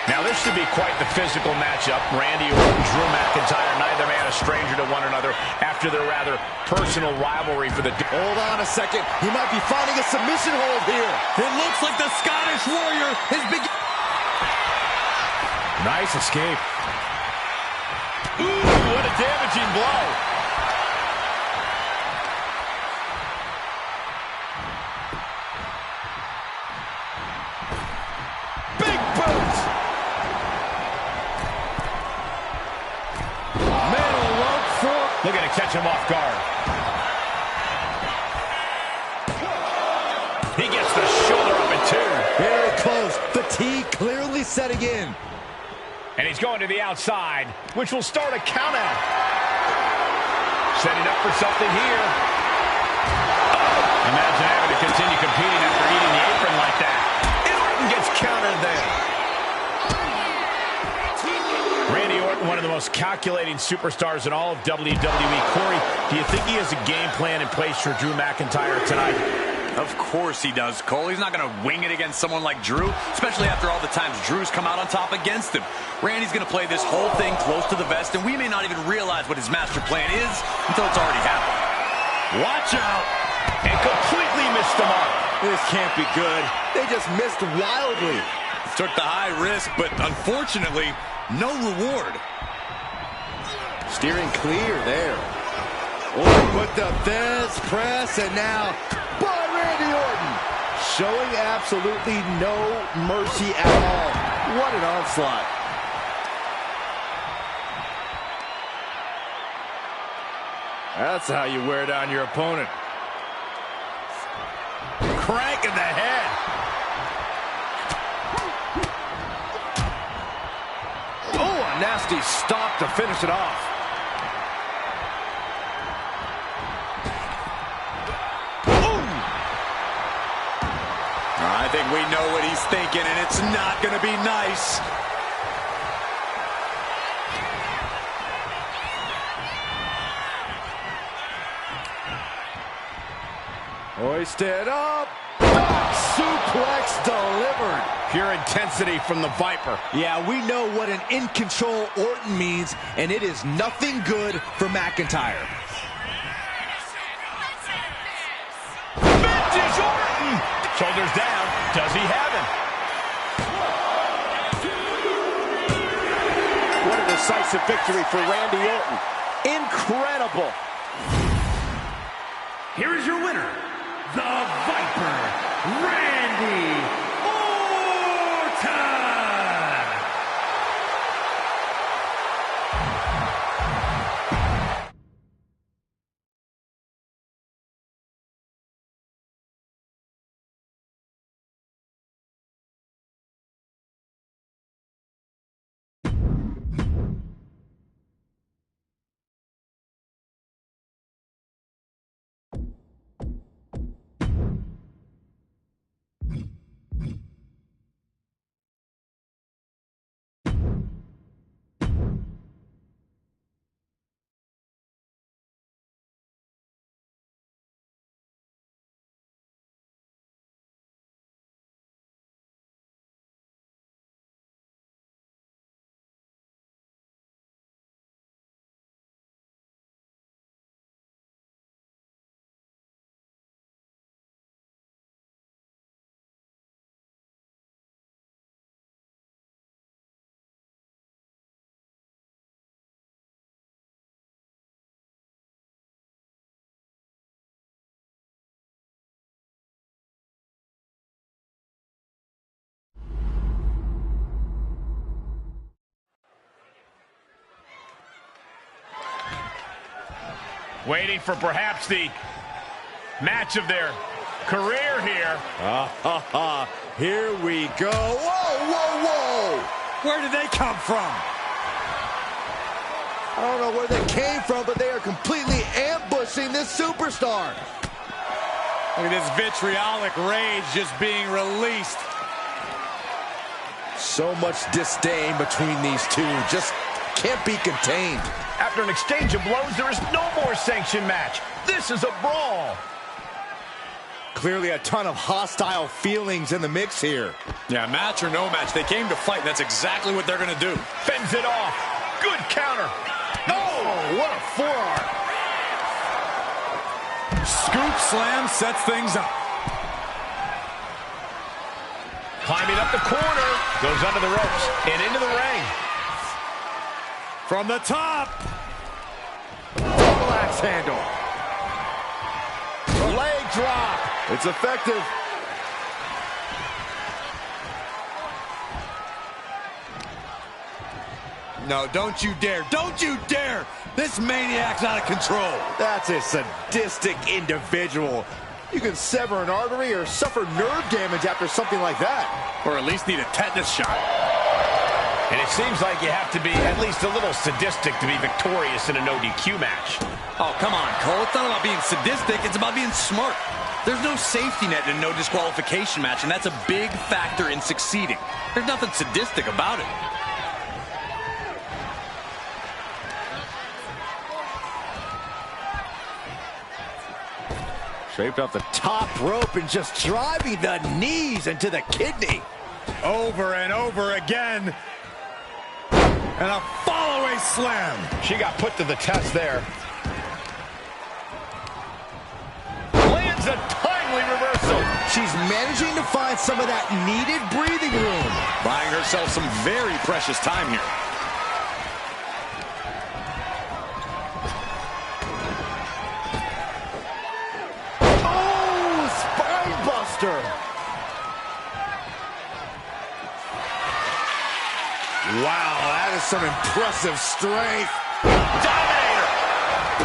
Now this should be quite the physical matchup. Randy Orton, Drew McIntyre, neither man a stranger to one another after their rather personal rivalry for the... Hold on a second. He might be finding a submission hold here. It looks like the Scottish Warrior is beginning... Nice escape. Ooh, what a damaging blow. Big boots. Looking to catch him off guard. He gets the shoulder up in two. Very close. Fatigue clearly setting in. And he's going to the outside, which will start a count out. Setting up for something here. Oh. Imagine having to continue competing after eating the apron like that. And Orton gets countered there. Randy Orton, one of the most calculating superstars in all of WWE. Corey, do you think he has a game plan in place for Drew McIntyre tonight? Of course he does, Cole. He's not going to wing it against someone like Drew, especially after all the times Drew's come out on top against him. Randy's going to play this whole thing close to the vest, and we may not even realize what his master plan is until it's already happened. Watch out! And completely missed the mark. This can't be good. They just missed wildly. Took the high risk, but unfortunately, no reward. Steering clear there. Oh, with the fist press, and now by Randy Orton. Showing absolutely no mercy at all. What an onslaught. That's how you wear down your opponent. Crank in the head. Oh, a nasty stop to finish it off. I think we know what he's thinking, and it's not going to be nice. Hoisted up. Suplex delivered. Pure intensity from the Viper. Yeah, we know what an in-control Orton means, and it is nothing good for McIntyre. Vintage Orton! Shoulders down. Does he have him? What a decisive victory for Randy Orton. Incredible. Here is your winner, the Viper, Randy Orton! Waiting for perhaps the match of their career here. Here we go. Whoa, whoa, whoa. Where did they come from? I don't know where they came from, but they are completely ambushing this superstar. Look at this vitriolic rage just being released. So much disdain between these two. Just can't be contained. After an exchange of blows, there is no more sanctioned match. This is a brawl. Clearly a ton of hostile feelings in the mix here. Yeah, match or no match, they came to fight, and that's exactly what they're going to do. Fends it off. Good counter. Oh, what a forearm. Scoop slam sets things up. Climbing up the corner. Goes under the ropes and into the ring. From the top. Double axe handle. Leg drop. It's effective. No, don't you dare. Don't you dare. This maniac's out of control. That's a sadistic individual. You can sever an artery or suffer nerve damage after something like that. Or at least need a tetanus shot. And it seems like you have to be at least a little sadistic to be victorious in a no-DQ match. Oh, come on, Cole. It's not about being sadistic. It's about being smart. There's no safety net in a no disqualification match, and that's a big factor in succeeding. There's nothing sadistic about it. Shaped off the top rope and just driving the knees into the kidney. Over and over again. And a follow-away slam. She got put to the test there. Lands a timely reversal. She's managing to find some of that needed breathing room. Buying herself some very precious time here. Wow, that is some impressive strength. Dominator.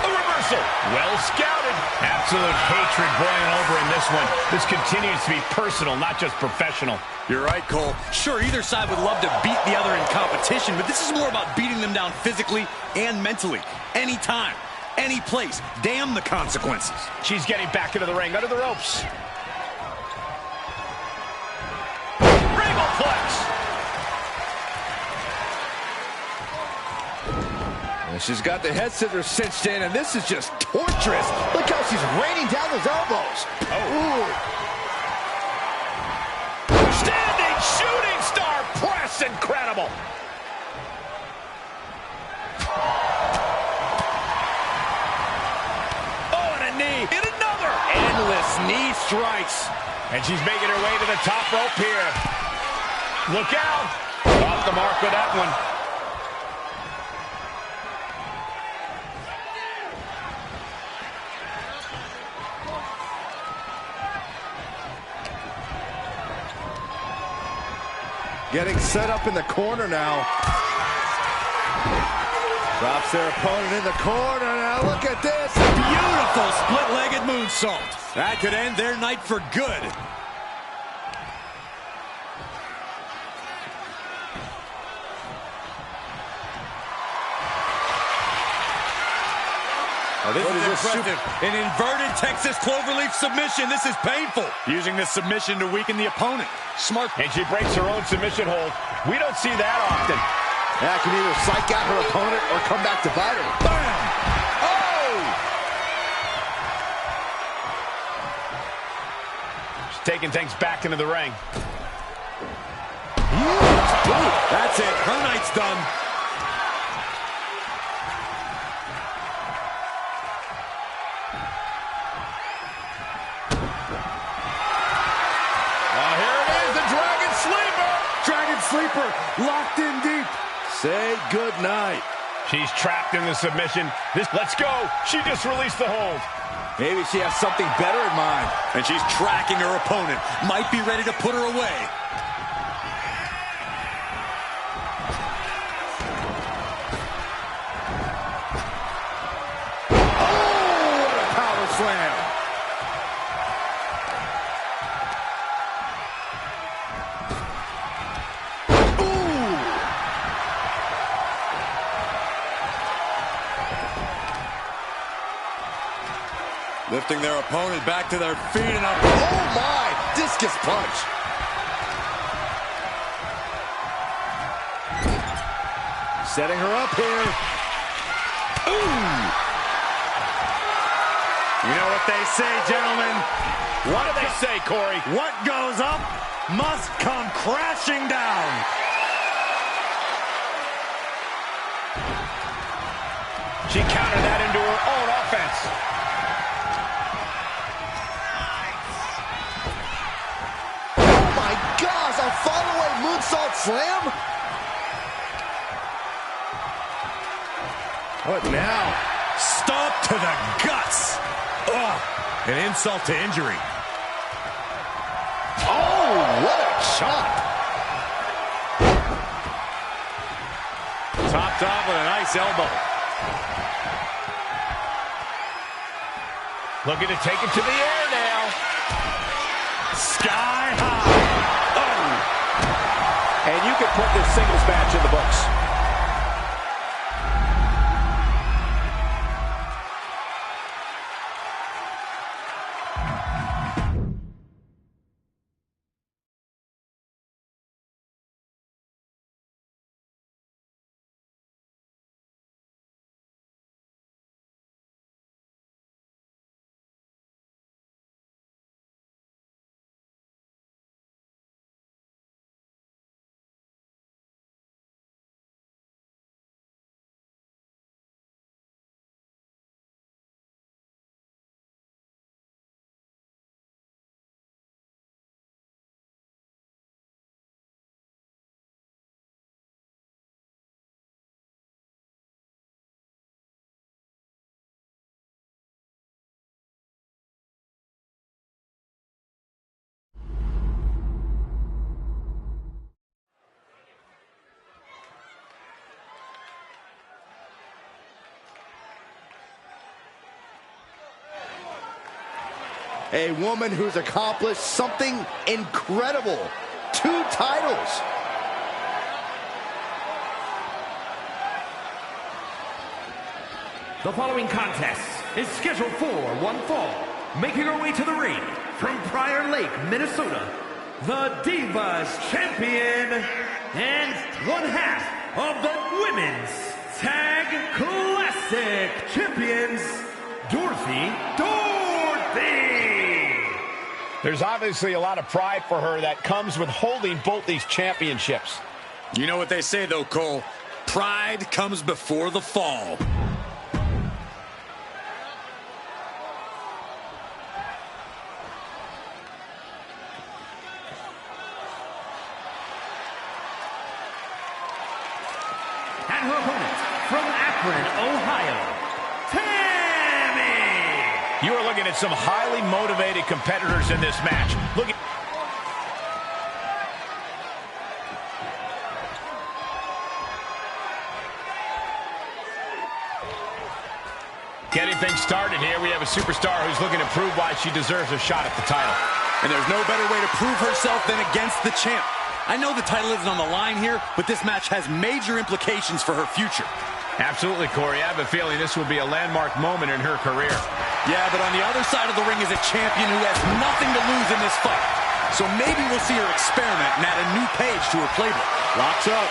A reversal. Well scouted. Absolute hatred boiling over in this one. This continues to be personal, not just professional. You're right, Cole. Sure, either side would love to beat the other in competition, but this is more about beating them down physically and mentally. Anytime, any place. Damn the consequences. She's getting back into the ring, under the ropes. Flex. And she's got the head scissors cinched in, and this is just torturous. Look how she's raining down those elbows. Oh. Standing shooting star press. Incredible. Oh, and a knee. And another. Endless knee strikes. And she's making her way to the top rope here. Look out! Off the mark with that one. Getting set up in the corner now. Drops their opponent in the corner. Now look at this. Beautiful split-legged moonsault. That could end their night for good. Oh, this is impressive. An inverted Texas cloverleaf submission. This is painful. Using this submission to weaken the opponent. Smart. And she breaks her own submission hold. We don't see that often. That can either psych out her opponent or come back to bite her. Bam! Oh! She's taking things back into the ring. That's it. Her night's done. Sleeper locked in deep. Say good night. She's trapped in the submission. Let's go. She just released the hold. Maybe she has something better in mind. And she's tracking her opponent. Might be ready to put her away. Oh, what a power slam. Lifting their opponent back to their feet and up. Oh, my! Discus punch. Setting her up here. Ooh! You know what they say, gentlemen? What do they say, Corey? What goes up must come crashing down. She countered that into her own offense. Gosh, a follow-away moonsault slam? What now? Stomp to the guts. Ugh, an insult to injury. Oh, what a chop. Topped off with a nice elbow. Looking to take it to the air now. Sky high. And you can put this singles match in the books. A woman who's accomplished something incredible. 2 titles. The following contest is scheduled for one fall. Making her way to the ring from Prior Lake, Minnesota, the Divas Champion and one half of the Women's Tag Classic Champions, Dorothy. There's obviously a lot of pride for her that comes with holding both these championships. You know what they say, though, Cole. Pride comes before the fall. And her opponent from Akron, Ohio, Tammy! You are looking at some highly motivated competitors in this match. Look at... Getting things started here, we have a superstar who's looking to prove why she deserves a shot at the title. And there's no better way to prove herself than against the champ. I know the title isn't on the line here, but this match has major implications for her future. Absolutely, Corey. I have a feeling this will be a landmark moment in her career. Yeah, but on the other side of the ring is a champion who has nothing to lose in this fight. So maybe we'll see her experiment and add a new page to her playbook. Locks up.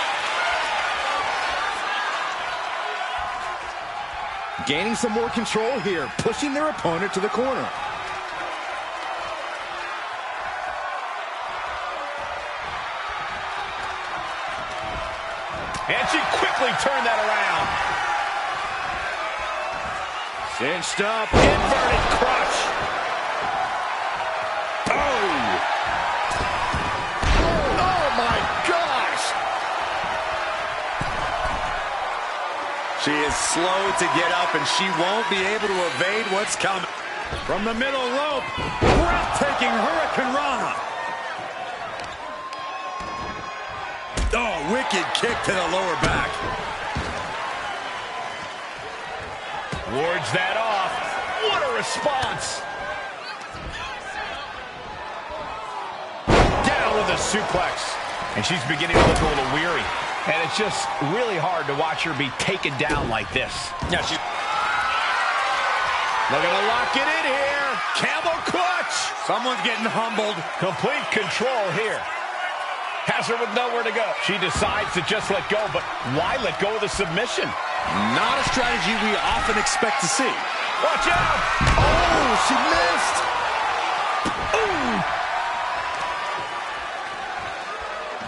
Gaining some more control here, pushing their opponent to the corner. And she quickly turned that around. Cinched up. Inverted crush. Oh! Oh my gosh! She is slow to get up, and she won't be able to evade what's coming. From the middle rope, breathtaking Hurricane Rana. Oh, wicked kick to the lower back. Wards that off. What a response. Down with a suplex. And she's beginning to look a little weary. And it's just really hard to watch her be taken down like this. Yeah, she... Looking to lock it in here. Camel clutch. Someone's getting humbled. Complete control here. Has her with nowhere to go. She decides to just let go, but why let go of the submission? Not a strategy we often expect to see. Watch out! Oh, she missed!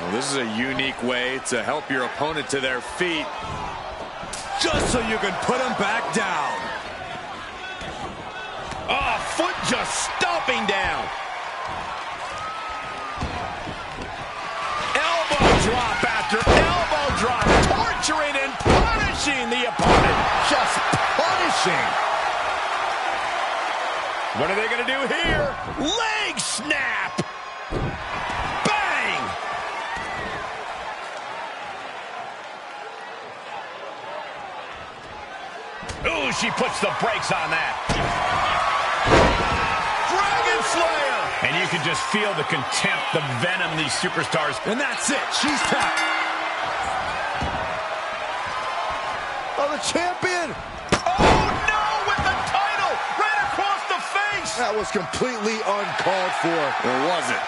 Well, this is a unique way to help your opponent to their feet, just so you can put them back down. Oh, foot just stomping down. Drop after elbow drop, torturing and punishing the opponent. Just punishing. What are they going to do here? Leg snap. Bang. Ooh, she puts the brakes on that. Dragon Slayer. And you can just feel the contempt, the venom these superstars. And that's it. She's tapped. Oh, the champion! Oh, no! With the title! Right across the face! That was completely uncalled for. Or was it?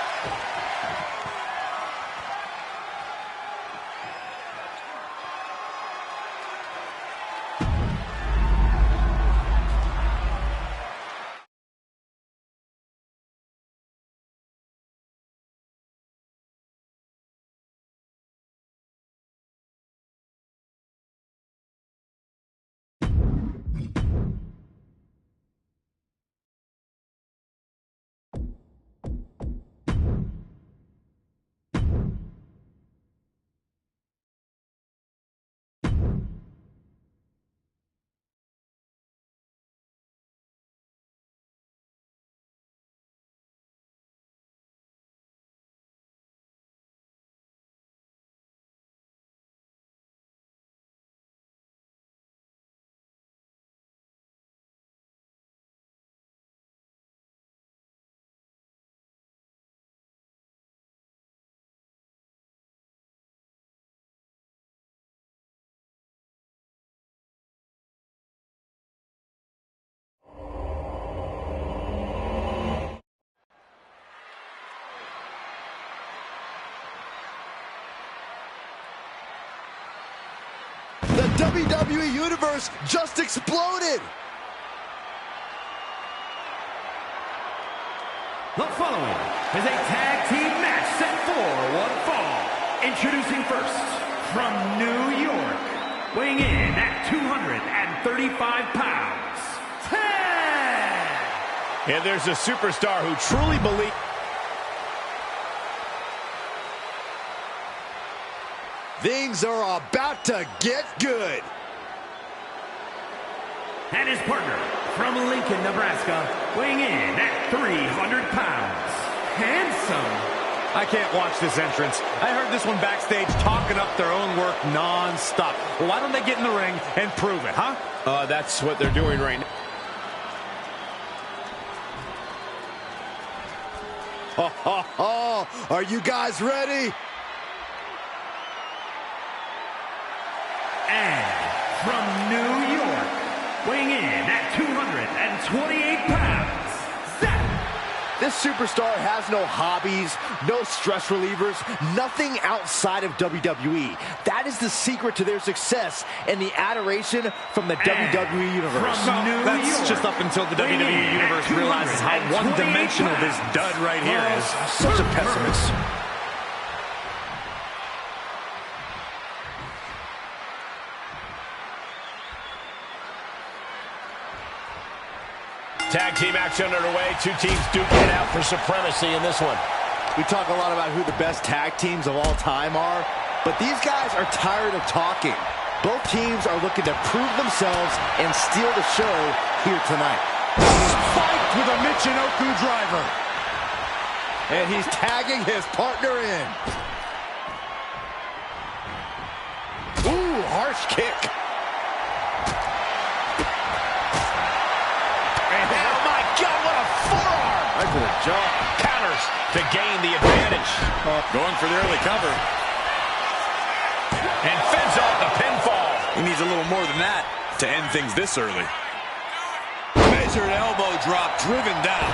WWE Universe just exploded. The following is a tag team match set for one fall. Introducing first, from New York, weighing in at 235 pounds, Tag! And there's a superstar who truly believes... Things are about to get good. And his partner, from Lincoln, Nebraska, weighing in at 300 pounds, Handsome. I can't watch this entrance. I heard this one backstage talking up their own work non-stop. Well, why don't they get in the ring and prove it, huh? That's what they're doing right now. Ho, ho, ho. Are you guys ready? And from New York, weighing in at 228 pounds, Zach. This superstar has no hobbies, no stress relievers, nothing outside of WWE. That is the secret to their success and the adoration from the WWE Universe. That's just up until the WWE Universe realizes how one-dimensional this dud right here is. Such a pessimist. Tag team action underway. Two teams duking it out for supremacy in this one. We talk a lot about who the best tag teams of all time are, but these guys are tired of talking. Both teams are looking to prove themselves and steal the show here tonight. Spiked with a Michinoku driver. And he's tagging his partner in. Ooh, harsh kick. Oh my God, what a forearm! Right to the jaw. Counters to gain the advantage. Going for the early cover. And fends off the pinfall. He needs a little more than that to end things this early. Measured elbow drop, driven down.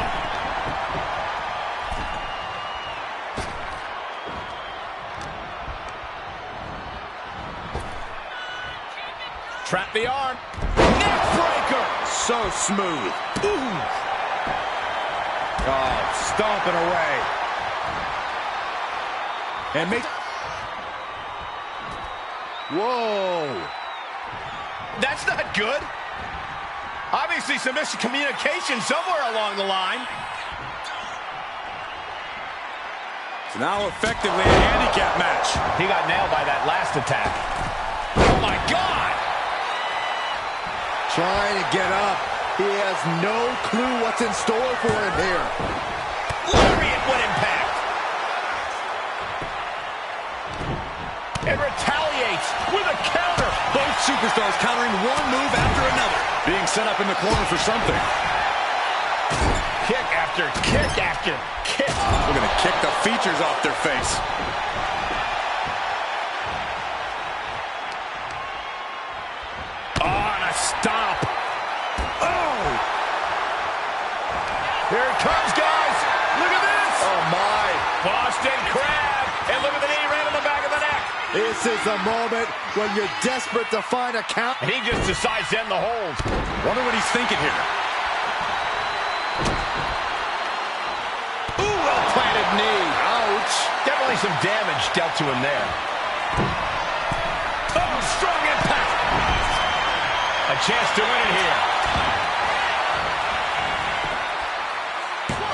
Trap the arm. Neck breaker. So smooth. Ooh. Oh, stomping away. And make... Whoa. That's not good. Obviously some miscommunication somewhere along the line. It's now effectively a handicap match. He got nailed by that last attack. Oh my God! Trying to get up. He has no clue what's in store for him here. Lariat would impact. And retaliates with a counter. Both superstars countering one move after another. Being set up in the corner for something. Kick after kick after kick. We're going to kick the features off their face. Stop. Oh! Here it comes, guys. Look at this. Oh, my. Boston Crab. And look at the knee right on the back of the neck. This is the moment when you're desperate to find a count. And he just decides to end the hold. Wonder what he's thinking here. Ooh, well-planted knee. Ouch. Definitely some damage dealt to him there. Oh, strong impact. A chance to win it here.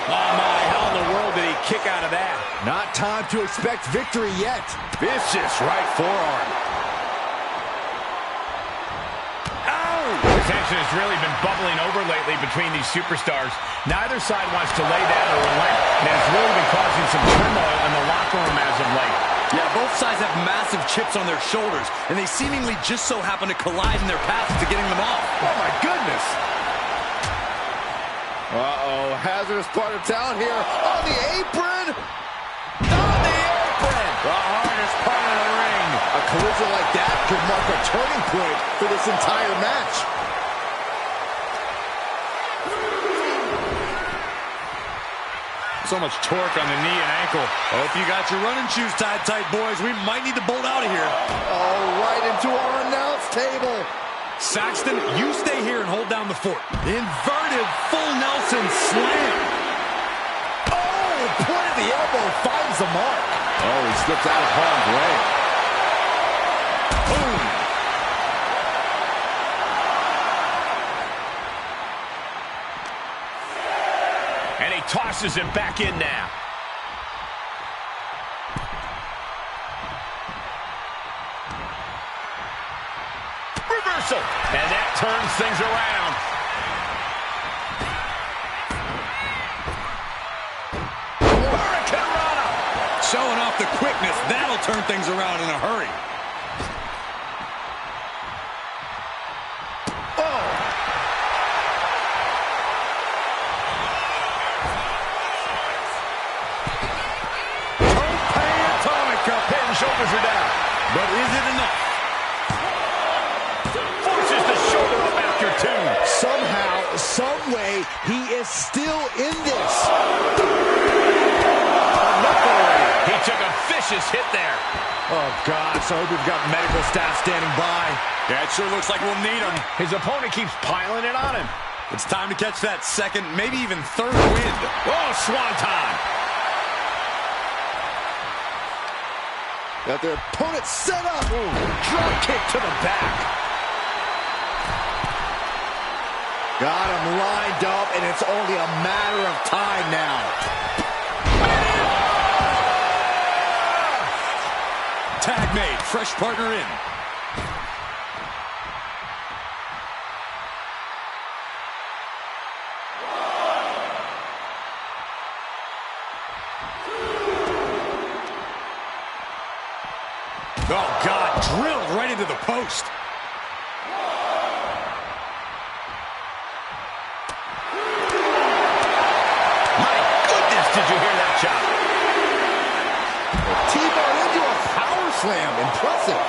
Oh, my. How in the world did he kick out of that? Not time to expect victory yet. Vicious right forearm. Ow! The tension has really been bubbling over lately between these superstars. Neither side wants to lay down or relent, and it's really been causing some turmoil in the locker room as of late. Yeah, both sides have massive chips on their shoulders, and they seemingly just so happen to collide in their paths to getting them off. Oh, my goodness. Uh-oh, hazardous part of town here. On the apron. On the apron. The hardest part of the ring. A collision like that could mark a turning point for this entire match. So much torque on the knee and ankle. Hope you got your running shoes tied tight, boys. We might need to bolt out of here. Oh, right into our announce table. Saxton, you stay here and hold down the fort. Inverted full Nelson slam. Oh, point of the elbow finds the mark. Oh, he slips out of harm's way. Boom. And he tosses him back in now. Reversal. And that turns things around. Hurricanrana. Showing off the quickness. That'll turn things around in a hurry. Shoulders are down. But is it enough? Forces the shoulder up after two. Somehow, some way, he is still in this. He took a vicious hit there. Oh, gosh, I hope we've got medical staff standing by. Yeah, it sure looks like we'll need him. His opponent keeps piling it on him. It's time to catch that second, maybe even third wind. Oh, swanton. Got their opponent set up. Ooh, drop kick to the back. Got him lined up, and it's only a matter of time now. Tag made, fresh partner in. Oh, God, drilled right into the post. My goodness, did you hear that shot? T-bar into a power slam. Impressive.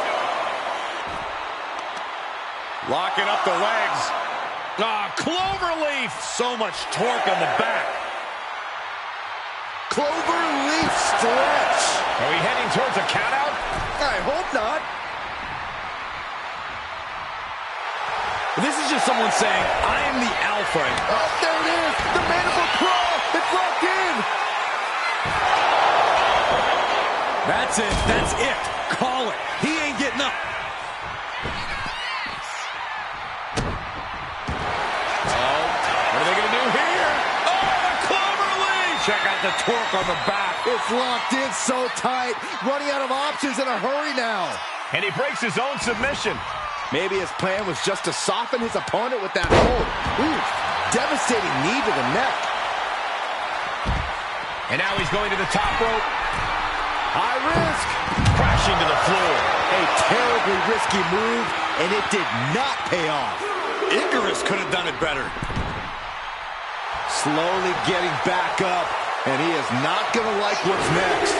Locking up the legs. Ah, cloverleaf. So much torque on the back. Cloverleaf stretch. Are we heading towards a countout? I hope not. This is just someone saying, I am the alpha. Oh, there it is. The mandible claw. It's locked in. That's it. That's it. Call it. He ain't getting up. Oh, what are they going to do here? Oh, the cloverleaf. Check out the torque on the back. It's locked in so tight. Running out of options in a hurry now. And he breaks his own submission. Maybe his plan was just to soften his opponent with that hold. Ooh, devastating knee to the neck. And now he's going to the top rope. High risk. Crashing to the floor. A terribly risky move, and it did not pay off. Icarus could have done it better. Slowly getting back up, and he is not going to like what's next.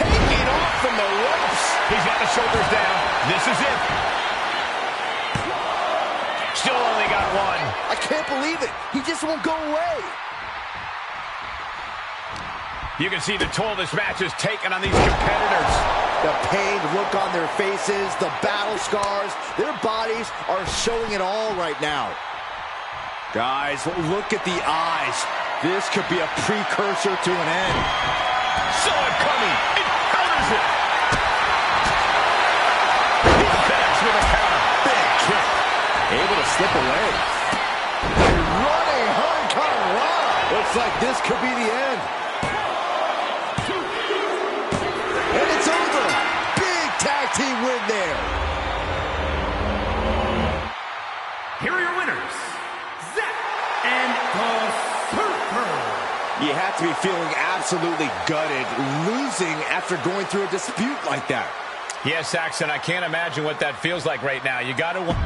Taking off from the ropes. He's got the shoulders down. This is it. Still only got one. I can't believe it. He just won't go away. You can see the toll this match has taken on these competitors. The pained look on their faces, the battle scars, their bodies are showing it all right now. Guys, look at the eyes. This could be a precursor to an end. Saw it coming. It counters it. He connects with a counter. Big kick. Able to slip away. Running Hurricanrana. Looks like this could be the end. And it's over. Big tag team win there. Here are your winners, Zack and the Surfer. You have to be feeling absolutely gutted, losing after going through a dispute like that. Yes, Saxon, I can't imagine what that feels like right now. You got to...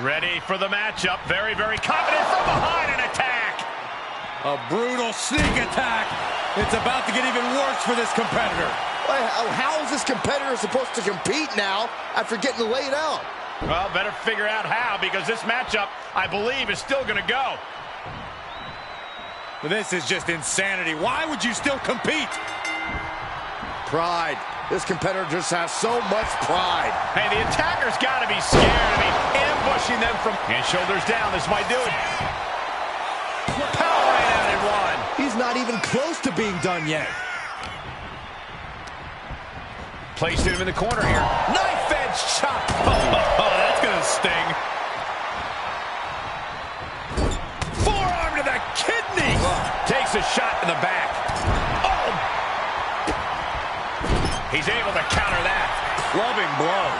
Ready for the matchup. Very, very confident from behind an attack. A brutal sneak attack. It's about to get even worse for this competitor. How is this competitor supposed to compete now after getting laid out? Well, better figure out how, because this matchup, I believe, is still going to go. This is just insanity. Why would you still compete? Pride. This competitor just has so much pride. Hey, the attacker's got to be scared. I mean, ambushing them from... And shoulders down. This might do it. Power right out in one. He's not even close to being done yet. Placed him in the corner here. Knife edge chop. Oh, that's going to sting. Forearm to the kidney. Takes a shot in the back. Oh. He's able to counter that. Clubbing blow.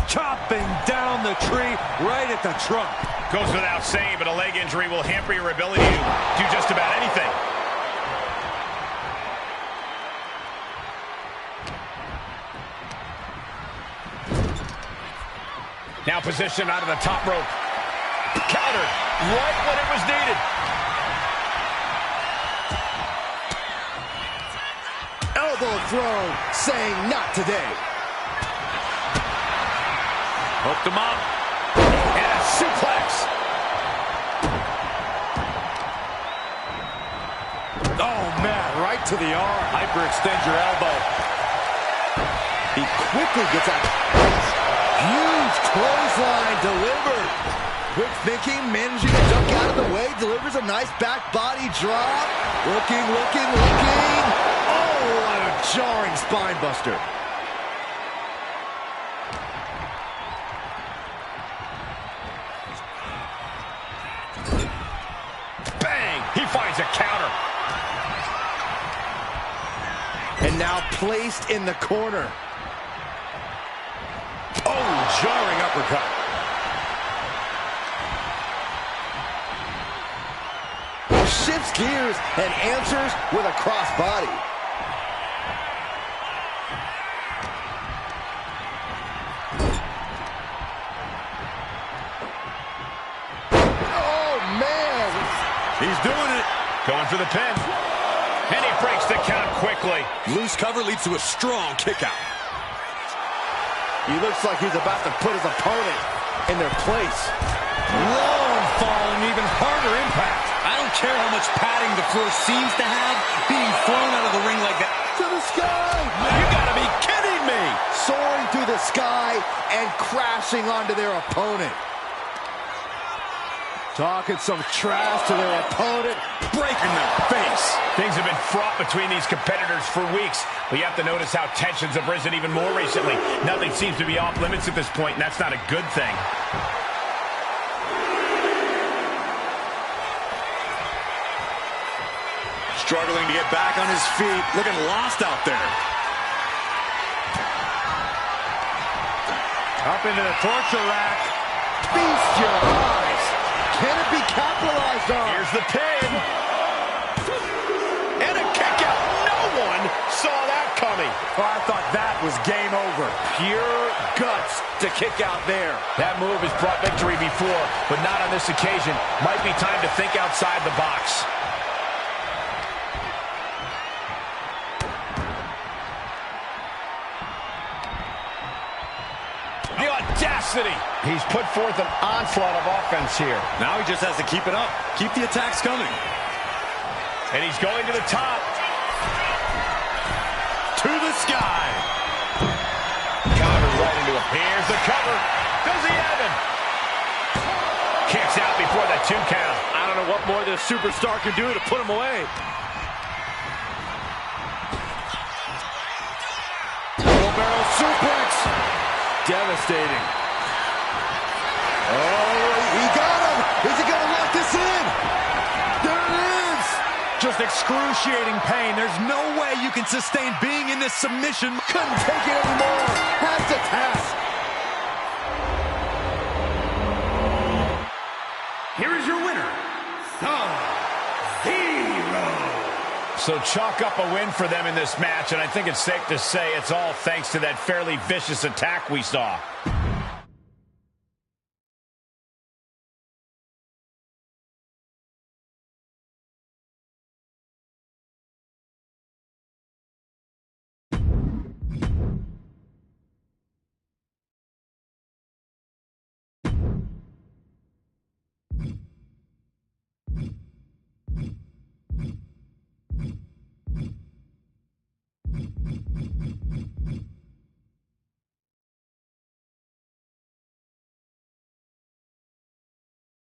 Chopping down the tree right at the trunk. Goes without saying, but a leg injury will hamper your ability to do just about anything. Now positioned out of the top rope. Counter right when it was needed. Elbow throw, saying not today. Hooked him up. And a suplex. Oh, man, right to the arm. Hyperextend your elbow. He quickly gets out. Huge clothesline delivered. Quick thinking, managing to duck out of the way, delivers a nice back body drop. Looking. Oh, what a jarring spine buster. Bang! He finds a counter. And now placed in the corner. Oh, jarring uppercut. Shifts gears and answers with a crossbody. Oh, man. He's doing it. Going for the pin. And he breaks the count quickly. Loose cover leads to a strong kick out. He looks like he's about to put his opponent in their place. Long fall and even harder impact. I don't care how much padding the floor seems to have, being thrown out of the ring like that. To the sky! You gotta be kidding me! Soaring through the sky and crashing onto their opponent. Talking some trash to their opponent. Breaking their face. Things have been fraught between these competitors for weeks. But you have to notice how tensions have risen even more recently. Nothing seems to be off limits at this point, and that's not a good thing. Struggling to get back on his feet. Looking lost out there. Up into the torture rack. Feast your eyes. Can it be capitalized on? Here's the pin. And a kick out. No one saw that coming. Oh, I thought that was game over. Pure guts to kick out there. That move has brought victory before, but not on this occasion. Might be time to think outside the box. The audacity. He's put forth an onslaught of offense here. Now he just has to keep it up. Keep the attacks coming. And he's going to the top. To the sky. Counter right into it. Here's the cover. Does he have him? Kicks out before the 2 count. I don't know what more this superstar can do to put him away. Wheelbarrow suplex. Devastating. Oh, he got him. Is he going to lock this in? There it is. Just excruciating pain. There's no way you can sustain being in this submission. Couldn't take it anymore. Has to task. Here is your winner, Sub-Zero. So chalk up a win for them in this match, and I think it's safe to say it's all thanks to that fairly vicious attack we saw.